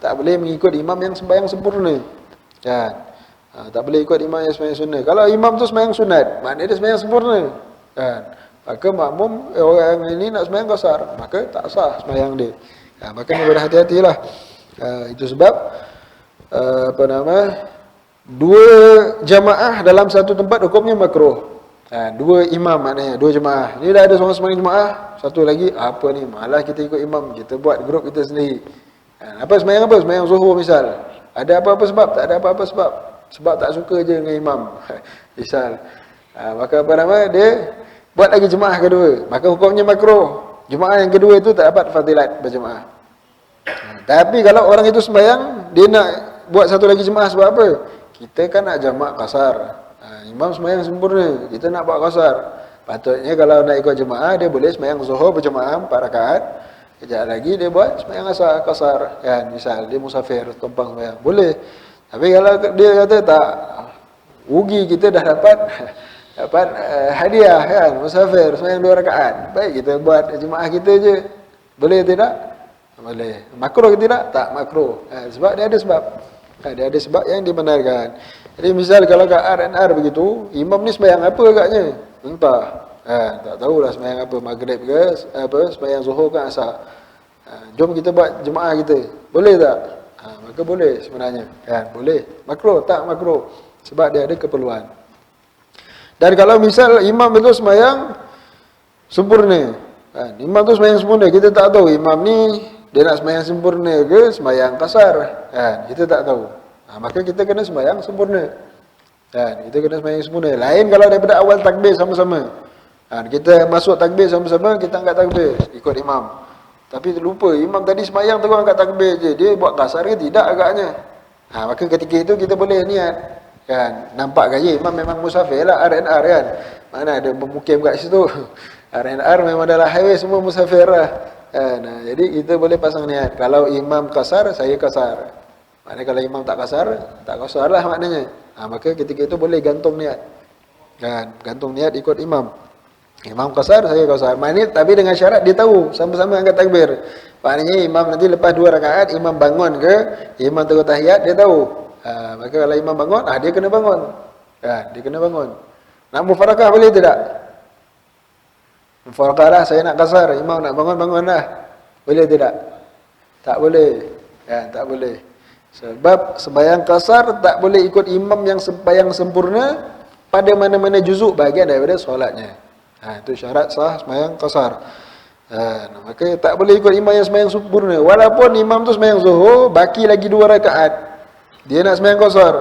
tak boleh mengikut imam yang sembahyang sempurna. Kan? Tak boleh ikut imam yang sembahyang sunat. Kalau imam tu sembahyang sunat, maknanya dia sembahyang sempurna. Kan? Maka makmum orang ini nak sembahyang kasar, maka tak sah sembahyang dia. Maka ni berhati-hatilah. Itu sebab dua jamaah dalam satu tempat hukumnya makruh. Dua imam maknanya, dua jemaah. Ni dah ada seorang sembahyang jemaah, satu lagi apa ni, malah kita ikut imam, kita buat grup kita sendiri. Apa sembahyang apa? Sembahyang Zuhur misal. Ada apa-apa sebab? Tak ada apa-apa sebab. Sebab tak suka je dengan imam. Misal. Maka dia buat lagi jemaah kedua. Maka hukumnya makruh. Jemaah yang kedua itu tak dapat fadilat berjemaah. Tapi kalau orang itu sembahyang, dia nak buat satu lagi jemaah sebab apa? Kita kan nak jamak kasar. Imam sembahyang sempurna, kita nak buat kasar. Patutnya kalau nak ikut jemaah, dia boleh sembahyang Zuhur berjemaah 4 rakaat. Kejap lagi dia buat sembahyang kasar, kan. Misal dia musafir, tumpang sembahyang, boleh. Tapi kalau dia kata tak, rugi, kita dah dapat hadiah, kan, musafir sembahyang 2 rakaat. Baik, kita buat jemaah kita je. Boleh tidak? Boleh. Makruh ke tidak? Tak makruh. Sebab dia ada sebab. Dia ada sebab yang dibenarkan. Jadi misal kalau kat R&R begitu, imam ni sembahyang apa agaknya? Entah. Tak tahulah sembahyang apa, maghrib ke, sembahyang Zuhur ke asar. Jom kita buat jemaah kita. Boleh tak? Maka boleh sebenarnya. Kan? Boleh. Makruh tak makruh. Sebab dia ada keperluan. Dan kalau misal imam itu sembahyang sempurna. Imam tu sembahyang sempurna, kita tak tahu imam ni dia nak sembahyang sempurna ke sembahyang kasar. Kita tak tahu. Maka kita kena sembahyang sempurna. Kita kena sembahyang sempurna. Lain kalau daripada awal takbir sama-sama. Kita masuk takbir sama-sama, kita angkat takbir ikut imam. Tapi lupa, imam tadi sembahyang terus angkat takbir je. Dia buat kasar ke tidak agaknya. Maka ketika itu kita boleh niat. Kan? Nampak gaya imam memang musafir lah, R&R kan. Mana ada pemukim kat situ. R&R memang dalam highway semua musafir lah. Jadi kita boleh pasang niat. Kalau imam kasar, saya kasar. Maknanya kalau imam tak kasar lah maknanya. Maka ketika itu boleh gantung niat. Kan? Gantung niat ikut imam. Imam kasar, saya kasar. Maknanya tapi dengan syarat dia tahu sama-sama angkat takbir. Maknanya imam nanti lepas 2 rakaat imam bangun ke, imam terus tahiyat, dia tahu. Maka kalau imam bangun, dia kena bangun. Dia kena bangun. Nak mufarakah boleh tidak? Mufarakah lah, saya nak kasar, imam nak bangun lah. Boleh tidak? Tak boleh. Tak boleh. Sebab sembahyang kasar tak boleh ikut imam yang sembahyang sempurna pada mana-mana juzuk bahagian daripada solatnya. Itu syarat sah sembahyang kasar. Maka tak boleh ikut imam yang sembahyang sempurna. Walaupun imam tu sembahyang Zuhur, baki lagi 2 rakaat. Dia nak sembahyang kasar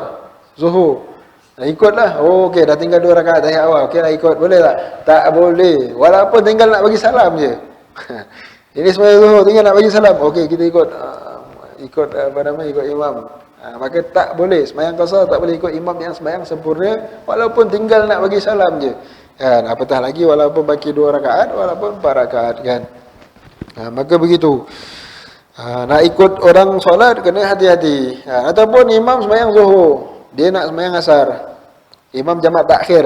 Zuhur. Ikutlah. Okey, dah tinggal 2 rakaat tahiyat awal. Okeylah ikut. Boleh tak? Tak boleh. Walaupun tinggal nak bagi salam je. Ini sembahyang Zuhur, tinggal nak bagi salam. Okey, kita ikut ikut imam. Maka tak boleh sembahyang kasar, tak boleh ikut imam yang sembahyang sempurna walaupun tinggal nak bagi salam je. Kan? Apatah lagi walaupun baki 2 rakaat, walaupun 4 rakaat, kan. Maka begitu. Nak ikut orang solat kena hati-hati. Ataupun imam sembahyang Zuhur, dia nak sembahyang asar. Imam jamak takhir.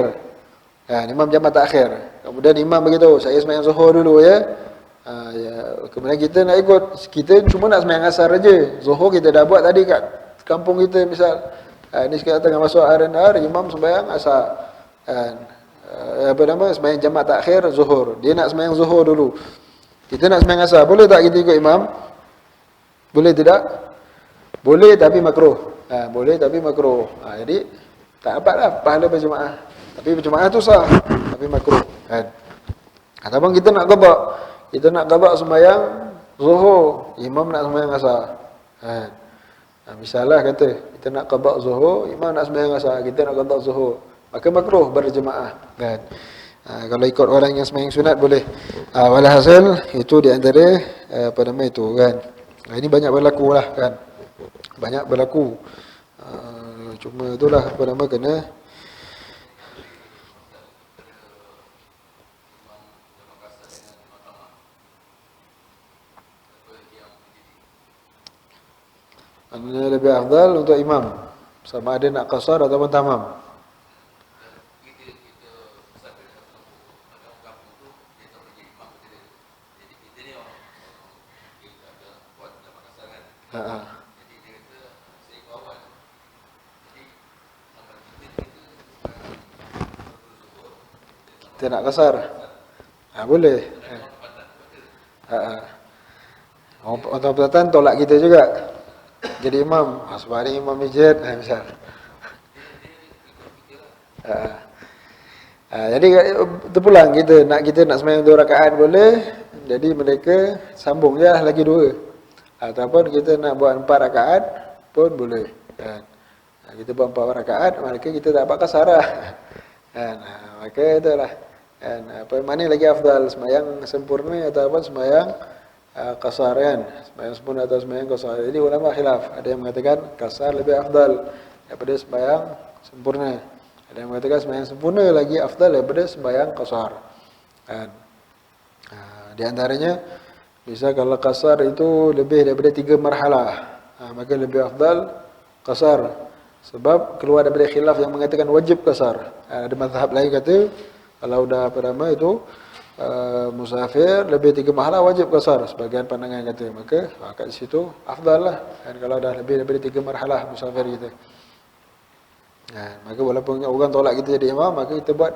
Imam jamak takhir. Kemudian imam beritahu, saya sembahyang Zuhur dulu ya. Kemudian kita nak ikut, kita cuma nak sembahyang asar aja. Zuhur kita dah buat tadi kat kampung kita misal. Ini sekarang tengah masuk R&R, imam sembahyang asar. Sembahyang jamak takhir Zuhur. Dia nak sembahyang Zuhur dulu. Kita nak sembahyang asar. Boleh tak kita ikut imam? Boleh tidak? Boleh tapi makruh. Boleh tapi makruh. Jadi tak dapatlah pahala berjemaah. Tapi berjemaah tu sah, tapi makruh. Kan? Ataupun kita nak qada. Kita nak qada sembahyang Zuhur, imam nak sembahyang asar. Misalnya kata kita nak qada zuhur, imam nak sembahyang asar, kita nak qada zuhur, maka makruh berjemaah kan. Kalau ikut orang yang sembahyang sunat boleh. Walhasil itu di antara apa nama itu kan. Ini banyak berlaku lah kan. Banyak berlaku. Cuma itulah apa nama kena mana lebih afdal untuk imam, sama ada nak qasar ataupun tamam. Kita nak qasar. Boleh. Orang tempatan tolak kita juga. Jadi imam, sebab ni imam masjid, misal. Jadi terpulang kita nak sembahyang 2 rakaat boleh. Jadi mereka sambung je lah lagi 2. Ataupun kita nak buat 4 rakaat pun boleh. Kan? Kita buat 4 rakaat, maka kita tak dapat qasar lah. Kan? Maka itulah. Kan? Apa mana lagi afdal, sembahyang sempurna ataupun sembahyang qasar kan, sembahyang sempurna atau sembahyang qasar. Jadi ulama khilaf, ada yang mengatakan qasar lebih afdal daripada sembahyang sempurna, ada yang mengatakan sembahyang sempurna lagi afdal daripada sembahyang qasar kan. Di antaranya bisa kalau qasar itu lebih daripada 3 marhalah, maka lebih afdal qasar, sebab keluar daripada khilaf yang mengatakan wajib qasar. Ada mazhab lain kata kalau dah apa nama itu musafir lebih 3 marhalah wajib qasar, sebagian pandangan kata, maka kat situ afdal lah kan, kalau dah lebih daripada 3 marhalah musafir kita. Maka walaupun orang tolak kita jadi imam, maka kita buat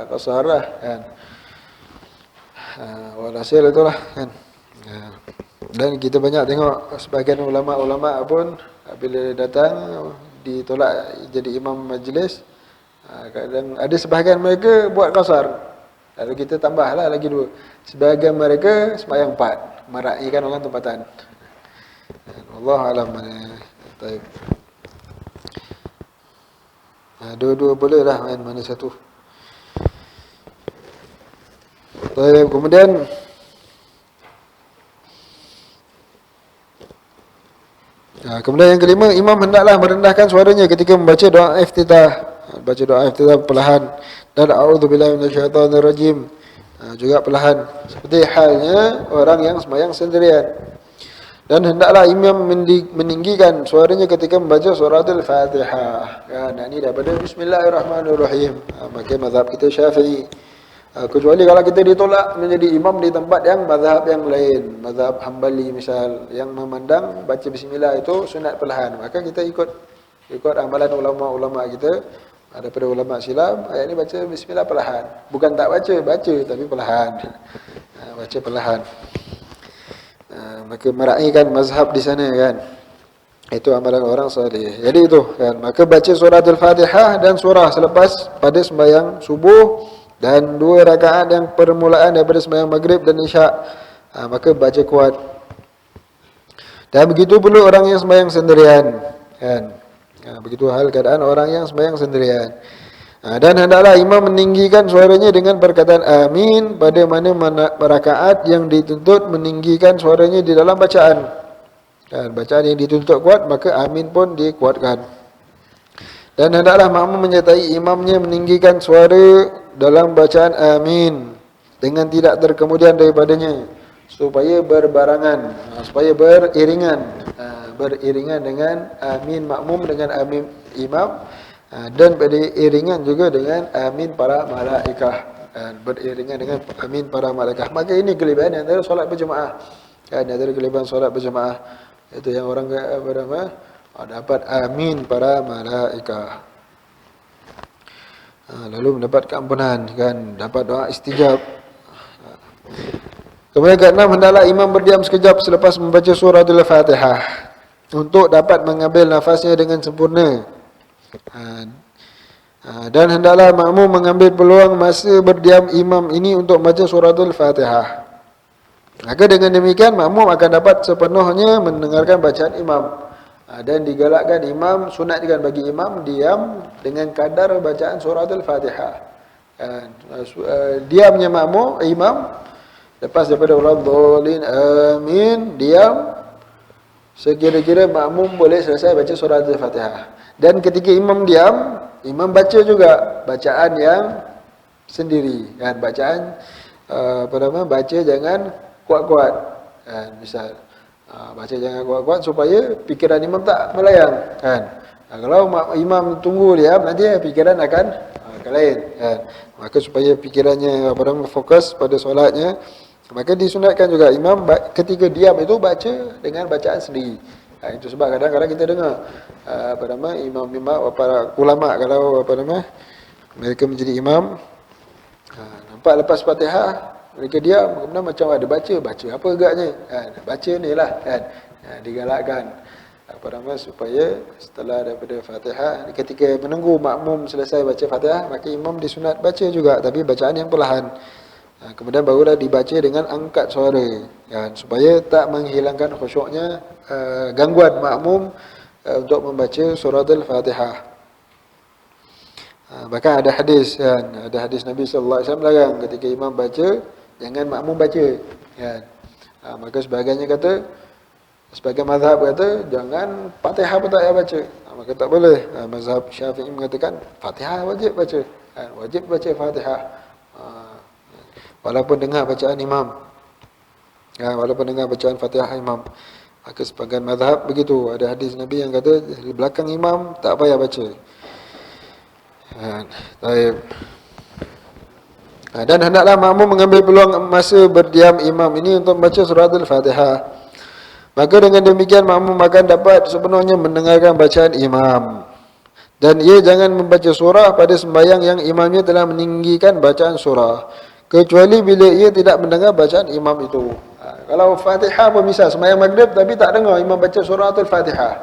qasar lah kan. Walhasil itulah kan. Dan kita banyak tengok sebagian ulama-ulama pun bila datang ditolak jadi imam majlis, kadang ada sebahagian mereka buat qasar. Lalu kita tambahlah lagi 2. Sebahagian mereka sembahyang 4, meraihkan orang tempatan. Wallahu a'lam. Baik. Dua-dua boleh lah main mana satu. Baik, kemudian yang kelima, imam hendaklah merendahkan suaranya ketika membaca doa iftitah. Baca doa iftitah perlahan, dan a'udzubillahi minasyaitonir rajim juga perlahan, seperti halnya orang yang sembahyang sendirian. Dan hendaklah imam meninggikan suaranya ketika membaca suratul Fatihah. Ini daripada Bismillahirrahmanirrahim. Maka mazhab kita Syafi'i. Kecuali kalau kita ditolak menjadi imam di tempat yang mazhab yang lain, mazhab Hambali misal, yang memandang baca bismillah itu sunat perlahan, maka kita ikut amalan ulama-ulama kita. Daripada ulama silam, ayat ini baca bismillah perlahan. Bukan tak baca tapi perlahan. Baca perlahan. Maka meraihkan mazhab di sana kan. Itu amalan orang saleh. Jadi itu kan. Maka baca suratul Fatihah dan surah selepas pada sembahyang subuh, dan 2 rakaat yang permulaan daripada sembahyang maghrib dan isyak. Maka baca kuat. Dan begitu pula orang yang sembahyang sendirian kan. Begitu hal keadaan orang yang sembahyang sendirian. Dan hendaklah imam meninggikan suaranya dengan perkataan amin pada mana rakaat yang dituntut meninggikan suaranya di dalam bacaan. Bacaan yang dituntut kuat, maka amin pun dikuatkan. Dan hendaklah makmum menyertai imamnya meninggikan suara dalam bacaan amin dengan tidak terkemudian daripadanya, supaya berbarangan, supaya beriringan dengan amin makmum dengan amin imam, dan beriringan juga dengan amin para malaikah, beriringan dengan amin para malaikah. Maka ini kelebihan antara solat berjemaah. Antara kelebihan solat berjemaah itu yang orang dapat amin para malaikah, lalu mendapat keampunan kan, dapat doa istijab. Kemudian ke-6, hendaklah imam berdiam sekejap selepas membaca suratul Fatihah untuk dapat mengambil nafasnya dengan sempurna. Dan hendaklah makmum mengambil peluang masa berdiam imam ini untuk membaca suratul Fatihah. Maka dengan demikian makmum akan dapat sepenuhnya mendengarkan bacaan imam. Dan digalakkan imam, sunatkan bagi imam diam dengan kadar bacaan surah Al-Fatihah. Diamnya imam lepas daripada waladhdallin amin, diam sekira-kira makmum boleh selesai baca surah Al-Fatihah. Dan ketika imam diam, imam baca juga bacaan yang sendiri, kan? Bacaan baca jangan kuat-kuat, kan? Misal baca jangan kuat-kuat supaya fikiran imam tak melayang, kan? Kalau imam tunggu diam, nanti fikiran akan ke lain, kan? Maka supaya fikirannya fokus pada solatnya, maka disunatkan juga imam ketika diam itu baca dengan bacaan sendiri. Itu sebab kadang-kadang kita dengar imam-imam, para ulama kalau mereka menjadi imam, nampak lepas Fatihah mereka diam, kemudian macam ada baca apa agaknya, baca ni lah, kan? Digalakkan supaya setelah daripada Fatihah, ketika menunggu makmum selesai baca Fatihah, maka imam disunat baca juga, tapi bacaan yang perlahan. Kemudian barulah dibaca dengan angkat suara, kan? Supaya tak menghilangkan khusyuknya, gangguan makmum untuk membaca surah Al-Fatihah. Bahkan ada hadis, kan? Ada hadis Nabi sallallahu alaihi wasallam larang ketika imam baca, jangan makmum baca, kan? Maka sebagian mazhab kata jangan Fatihah pun tak payah baca. Maka tak boleh. Mazhab Syafi'i mengatakan Fatihah wajib baca, kan? Wajib baca Fatihah. Walaupun dengar bacaan imam, walaupun dengar bacaan Fatihah imam. Maka sebagian mazhab begitu. Ada hadis Nabi yang kata di belakang imam tak payah baca. Dan hendaklah makmum mengambil peluang masa berdiam imam ini untuk membaca surah Al-Fatihah. Maka dengan demikian makmum akan dapat sepenuhnya mendengarkan bacaan imam. Dan ia jangan membaca surah pada sembahyang yang imamnya telah meninggikan bacaan surah, kecuali bila ia tidak mendengar bacaan imam itu. Kalau Fatihah pun misal sembahyang maghrib tapi tak dengar imam baca surah Al-Fatihah,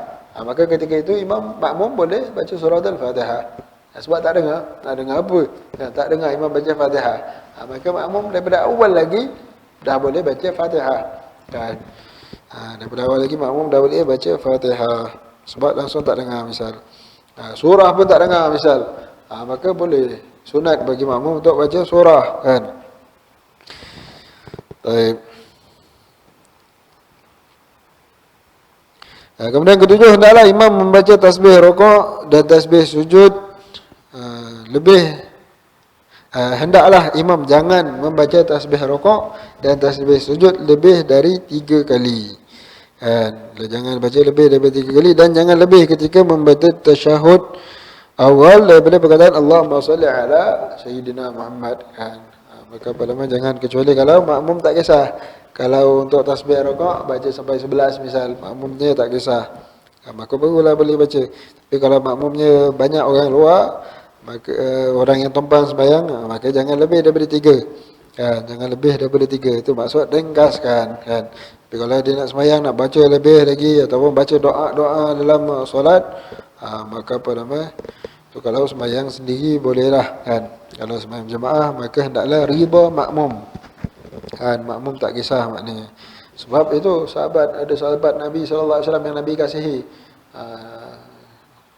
maka ketika itu makmum boleh baca surah Al-Fatihah. Sebab tak dengar apa? Tak dengar imam baca Fatihah. Maka makmum daripada awal lagi dah boleh baca Fatihah, kan? Daripada awal lagi makmum dah boleh baca Fatihah. Sebab langsung tak dengar misal. Surah pun tak dengar misal. Maka boleh sunat bagi makmum untuk baca surah, kan? Baik. Kemudian ketujuh, hendaklah imam membaca tasbih rukuk dan tasbih sujud hendaklah imam jangan membaca tasbih rukuk dan tasbih sujud lebih dari 3 kali. Jangan baca lebih daripada 3 kali, dan jangan lebih ketika membaca tasyahud awal daripada perkataan Allahumma salli ala Sayyidina Muhammad, kan? Maka jangan, kecuali kalau makmum tak kisah. Kalau untuk tasbih rukuk baca sampai 11 misal, makmumnya tak kisah, maka barulah boleh baca. Tapi kalau makmumnya banyak orang luar, maka orang yang tumpang sembahyang, maka jangan lebih daripada 3, kan? Jangan lebih daripada 3. Itu maksud ringkaskan, kan? Tapi kalau dia nak sembahyang, nak baca lebih lagi ataupun baca doa-doa dalam solat, maka itu kalau sembahyang sendiri bolehlah, kan? Kalau sembahyang jemaah, maka hendaklah riba makmum, kan? Makmum tak kisah maknanya. Sebab itu ada sahabat Nabi sallallahu alaihi wasallam yang Nabi kasihi,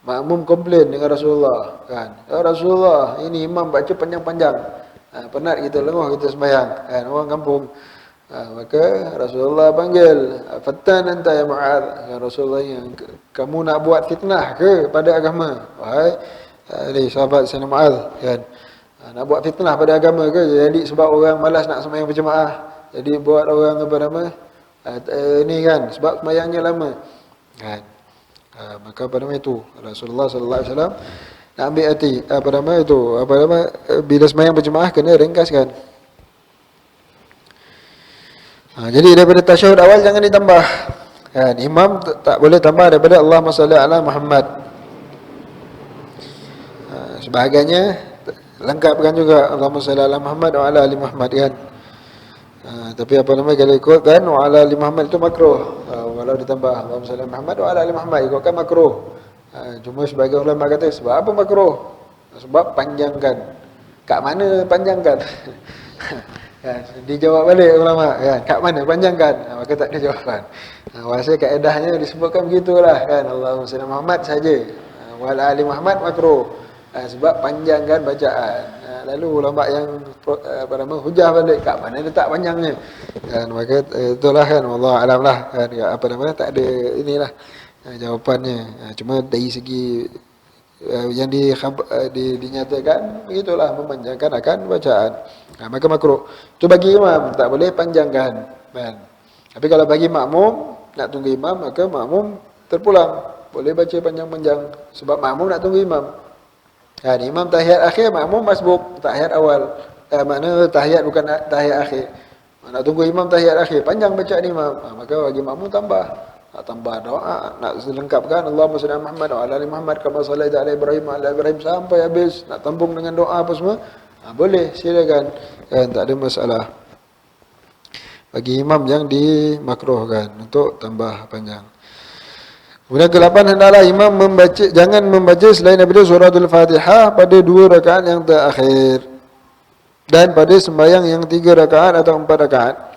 makmum komplain dengan Rasulullah, kan? Ya Rasulullah, ini imam baca panjang-panjang, penat kita, lenguh kita sembahyang, kan? Orang kampung. Maka Rasulullah panggil, "Fattan anta ya Mu'adz." Ya Rasulullah, yang kamu nak buat fitnah ke pada agama? Wahai sahabat Sayyidina Mu'adz, kan? Nak buat fitnah pada agama ke? Jadi sebab orang malas nak sembahyang berjemaah, jadi buat orang ini, kan? Sebab sembahyangnya lama, kan? Maka itu Rasulullah sallallahu alaihi wasallam nak ambil hati bila sembahyang berjemaah kena ringkaskan. Jadi daripada tasyahud awal jangan ditambah, kan? Imam tak boleh tambah daripada Allahumma salli ala Muhammad. Sebahagiannya lengkapkan juga Allahumma salli ala Muhammad wa ala ali Muhammad, kan? Tapi kalau ikutkan wa ala ali Muhammad itu makruh. Walau ditambah Allahumma salli ala Muhammad wa ala ali Muhammad, ikutkan makruh. Cuma sebagai ulama kata, sebab apa makruh? Sebab panjangkan. Kat mana panjangkan? Kan, dijawab balik ulama kan, kat mana panjangkan, maka tak ada jawapan. Wahasa kaedahnya disebutkan begitulah kan, Allahumma salli Muhammad saja, wal ali Muhammad makruh, sebab panjangkan bacaan. Lalu ulama yang apa nama hujah balik, kat mana letak panjangnya kan, maka itulah kan, wallahu alam lah kan, ya, apa nama tak ada inilah jawapannya. Cuma dari segi yang dinyatakan begitulah, memanjangkan akan bacaan. Maka makruh. Itu bagi imam, tak boleh panjangkan kan. Tapi kalau bagi makmum nak tunggu imam, maka makmum terpulang, boleh baca panjang-panjang sebab makmum nak tunggu imam. Kan, imam tahiyat akhir, makmum masbuk tahiyat awal. Makna tahiyat bukan tahiyat akhir. Nak tunggu imam tahiyat akhir, panjang bacaan imam. Maka bagi makmum tambah. Nak tambah doa, nak selengkapkan Allahumma salli Muhammad wa ala ali Muhammad kama shallaita ala Ibrahim wa ala Ibrahim sampai habis, nak tambung dengan doa apa semua, boleh, silakan kan, tak ada masalah. Bagi imam yang dimakruhkan untuk tambah panjang. Kemudian ke-8, hendaklah imam jangan membaca selain daripada suratul Fatihah pada 2 rakaat yang terakhir dan pada sembahyang yang 3 rakaat atau 4 rakaat.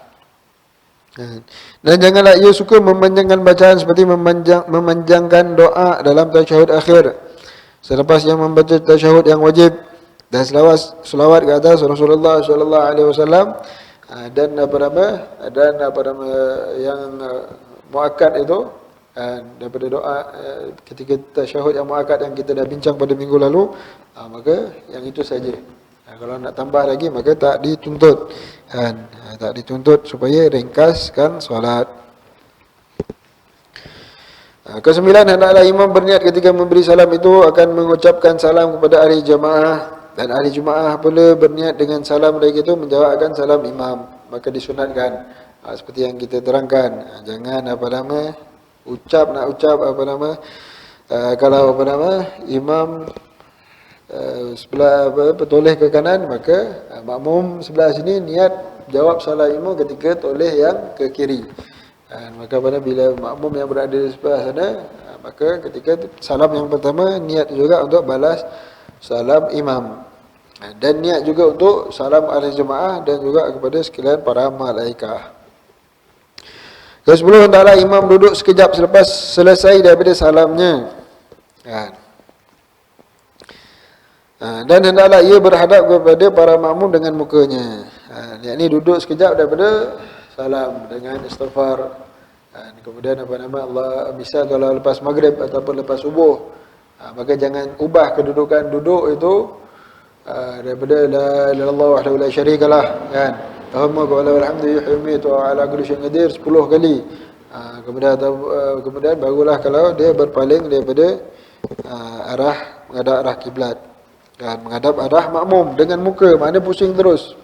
Dan janganlah ia suka memanjangkan bacaan seperti memanjangkan doa dalam tasyahud akhir selepas yang membaca tasyahud yang wajib, dan selawat ke atas Rasulullah sallallahu alaihi wasallam, dan apa nama yang muakkad itu daripada doa ketika tasyahud yang muakkad yang kita dah bincang pada minggu lalu, maka yang itu saja. Kalau nak tambah lagi maka tak dituntut kan, tak dituntut supaya ringkaskan solat. Ke-9, hendaklah imam berniat ketika memberi salam itu akan mengucapkan salam kepada ahli jemaah, dan ahli jemaah pula berniat dengan salam mereka itu menjawabkan salam imam. Maka disunatkan seperti yang kita terangkan, jangan kalau imam sebelah toleh ke kanan, maka makmum sebelah sini niat jawab salam imam ketika toleh yang ke kiri. Maka bila makmum yang berada di sebelah sana, maka ketika salam yang pertama niat juga untuk balas salam imam, dan niat juga untuk salam ahli jemaah dan juga kepada sekalian para malaikah. Ke-10, hendaklah imam duduk sekejap selepas selesai daripada salamnya. Dan hendaklah ia berhadap kepada para makmum dengan mukanya. Yakni duduk sekejap daripada salam dengan istighfar. Kemudian Allah, misal kalau lepas maghrib ataupun lepas subuh, maka jangan ubah kedudukan duduk itu daripada la ilaha illallah wahdahu la syarikalah kan. Allahumma qala walhamdu yuhyi wa ala kulli syai'in qadir 10 kali. Kemudian barulah kalau dia berpaling daripada menghadap arah kiblat. Menghadap arah makmum dengan muka, maknanya pusing terus.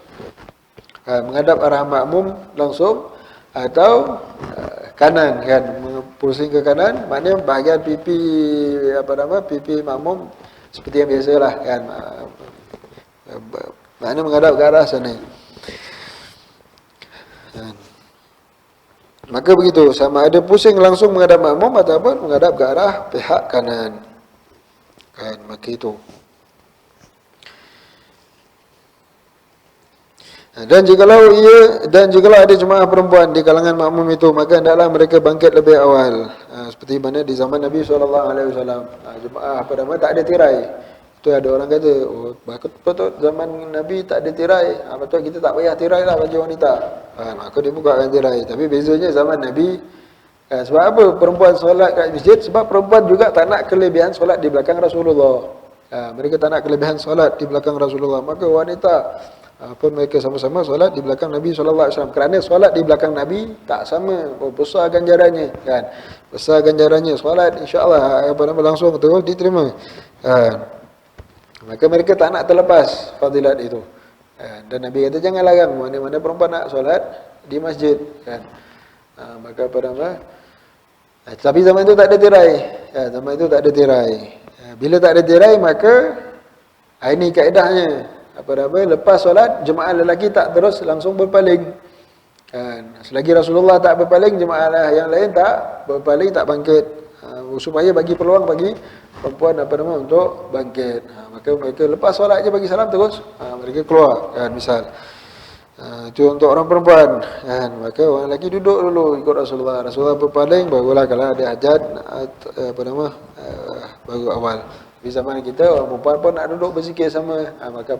Menghadap arah makmum langsung atau kanan kan, pusing ke kanan, maknanya bahagian pipi makmum seperti yang biasalah kan. Maknanya menghadap ke arah sana. Maka begitu, sama ada pusing langsung menghadap makmum ataupun menghadap ke arah pihak kanan. Kan, maka itu. Dan jikalau ada jemaah perempuan di kalangan makmum itu, maka hendaklah mereka bangkit lebih awal. Seperti mana di zaman Nabi SAW, jemaah tak ada tirai. Itu ada orang kata, betul zaman Nabi tak ada tirai, betul kita tak payah tirai lah bagi wanita. Maka dia bukakan tirai. Tapi bezanya zaman Nabi, sebab apa perempuan solat kat masjid? Sebab perempuan juga tak nak kelebihan solat di belakang Rasulullah. Mereka tak nak kelebihan solat di belakang Rasulullah. Maka wanita pun mereka sama-sama solat di belakang Nabi SAW. Kerana solat di belakang Nabi tak sama, besar ganjarannya kan. Besar ganjarannya solat, insya-Allah langsung terus diterima. Maka mereka tak nak terlepas fadilat itu. Dan Nabi kata jangan larang mana-mana perempuan nak solat di masjid kan. Maka tapi zaman itu tak ada tirai. Zaman itu tak ada tirai. Bila tak ada tirai, maka ini kaedahnya. Lepas solat, jemaah lelaki tak terus langsung berpaling. Selagi Rasulullah tak berpaling, jemaah yang lain tak berpaling, tak bangkit. Supaya bagi peluang bagi perempuan untuk bangkit. Maka mereka lepas solat je bagi salam terus, mereka keluar kan, misal. Itu untuk orang perempuan kan. Maka orang lelaki duduk dulu ikut Rasulullah. Rasulullah berpaling, barulah kalau ada hajat baru awal. Di zaman kita orang perempuan pun nak duduk berzikir sama. Maka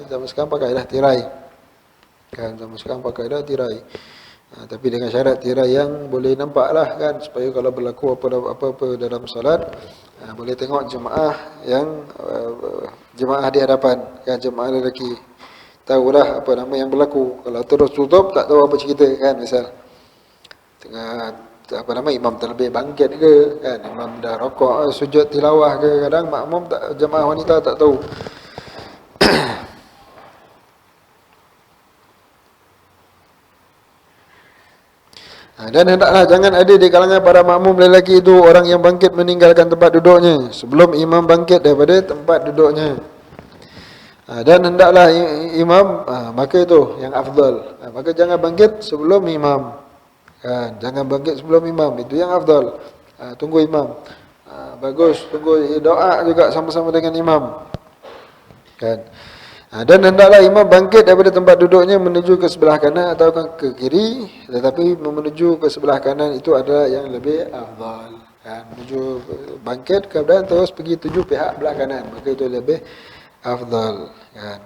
zaman sekarang pakai dah tirai. Kan zaman sekarang pakai dah tirai. Tapi dengan syarat tirai yang boleh nampak lah kan, supaya kalau berlaku apa-apa dalam solat, boleh tengok jemaah yang jemaah di hadapan kan, jemaah lelaki. Tahulah apa nama yang berlaku. Kalau terus tutup tak tahu apa cerita kan, misal tengah imam terlebih bangkit ke kan, imam dah rokok sujud tilawah ke, kadang makmum tak, jemaah wanita tak tahu. Dan hendaklah jangan ada di kalangan para makmum lelaki itu orang yang bangkit meninggalkan tempat duduknya sebelum imam bangkit daripada tempat duduknya. Dan hendaklah imam, maka itu yang afdal. Maka jangan bangkit sebelum imam. Kan, jangan bangkit sebelum imam, itu yang afdal. Tunggu imam. Bagus, tunggu doa juga sama-sama dengan imam. Kan. Dan hendaklah imam bangkit daripada tempat duduknya menuju ke sebelah kanan atau ke kiri, tetapi menuju ke sebelah kanan itu adalah yang lebih afdal. Kan, menuju bangkit kemudian terus pergi tuju pihak belah kanan, maka itu lebih afdal kan.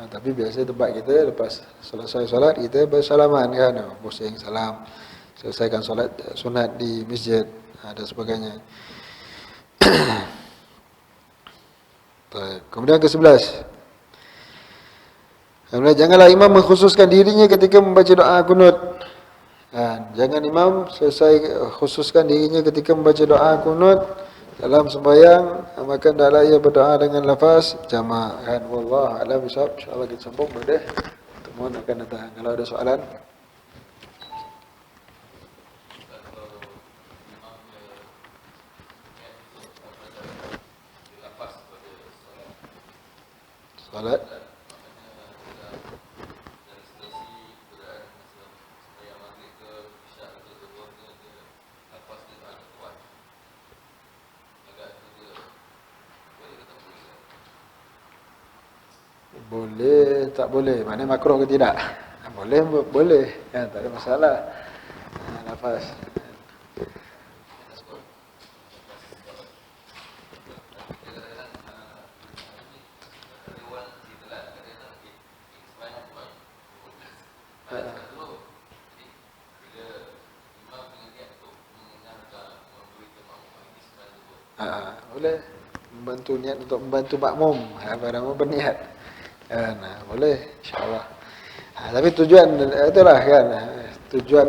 Tapi biasa tempat kita lepas selesai solat kita bersalaman kan, pusing salam, selesaikan solat sunat di masjid dan sebagainya. Kemudian ke-11, janganlah imam mengkhususkan dirinya ketika membaca doa kunut. Jangan imam selesai khususkan dirinya ketika membaca doa kunut dalam sembahyang, maka hendaklah ia berdoa dengan lafaz jamak. Kan, wallahu a'lam bishawab. Insyaallah kita sambung pada pertemuan akan datang. Kalau ada soalan. Soalan. Boleh, tak boleh. Maknanya makruh ke tidak? Boleh, boleh. Ya, tak ada masalah. Nafas. Boleh membantu niat untuk membantu makmum. Apa nama berniat. Boleh insya-Allah. Tapi tujuan itulah kan, tujuan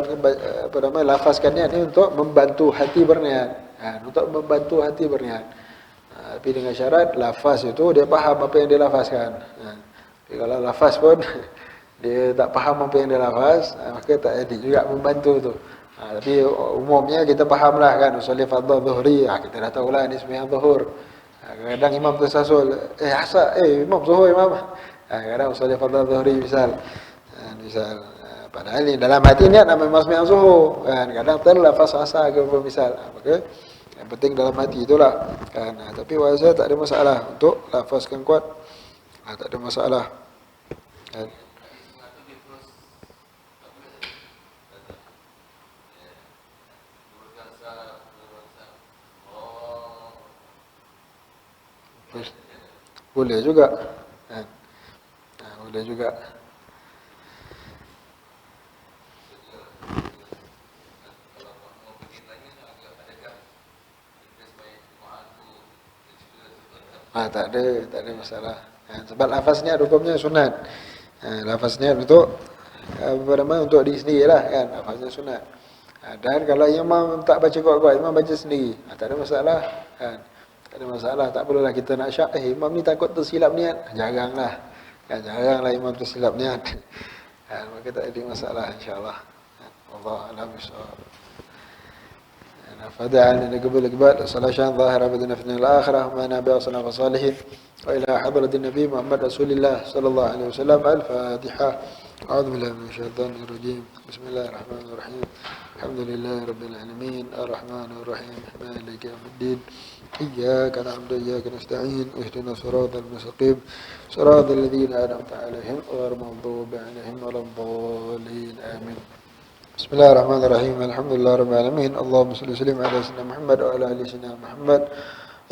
apa namanya lafazkan niat ni untuk membantu hati berniat. Untuk membantu hati berniat. Tapi dengan syarat lafaz itu dia faham apa yang dia lafazkan. Tapi kalau lafaz pun dia tak faham apa yang dia lafaz, maka tak jadi juga membantu tu. Tapi umumnya kita fahamlah kan, usolli fardhu dhuhri, kita dah tahulah ni sembahyang zuhur. Kadang imam tersasul, imam zuhur imam. Kadang usolli fardhu dhuhri misal. Padahal ni dalam hati niat nak sembahyang zuhur kan, kadang terlafaz asa ke apa misal. Maka yang penting dalam hati itulah kan. Tapi wajah tak ada masalah untuk lafazkan kuat. Tak ada masalah. Kan. Boleh juga. Boleh juga. Tak ada masalah. Sebab lafaznya hukumnya sunat. Lafaznya untuk untuk diri sendirilah kan, lafaznya sunat. Dan kalau imam tak baca kuat-kuat, imam baca sendiri, tak ada masalah kan. Tak ada masalah, tak perlulah kita nak syak imam ni takut tersilap niat. Jaranglah. Kan jaranglah imam tersilap niat. Maka tak ada masalah insya-Allah. Allah a'lam bishawab. فدعا لقبول الإقبال صلاة ظاهرة بدنا في الآخرة ما نبي صلاة صالحين وإلى حضرة النبي محمد رسول الله صلى الله عليه وسلم. الفاتحة. أعوذ بالله من الشيطان الرجيم. بسم الله الرحمن الرحيم. الحمد لله رب العالمين الرحمن الرحيم مالك يوم الدين إياك نعبد وإياك نستعين اهدنا الصراط المستقيم صراط الذين أنعمت عليهم غير المغضوب عليهم ولا الضالين آمين. بسم الله الرحمن الرحيم الحمد لله رب العالمين اللهم صل وسلم على سيدنا محمد وعلى آل سيدنا محمد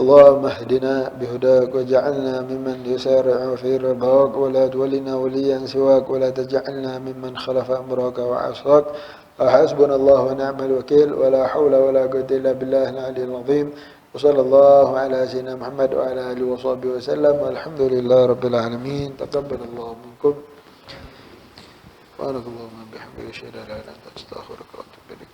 اللهم اهدنا بهداك وجعلنا ممن يسارع في رضاك ولا تولنا وليا سواك ولا تجعلنا ممن خلف أمرك وعصاك وحسبنا الله ونعم الوكيل ولا حول ولا قوة إلا بالله العلي العظيم وصلى الله على سيدنا محمد وعلى آله وصحبه وسلم والحمد لله رب العالمين تقبل الله منكم بارك الله من بحمده أشهد أن لا إله إلا أنت أستغفرك وأتوب إليك.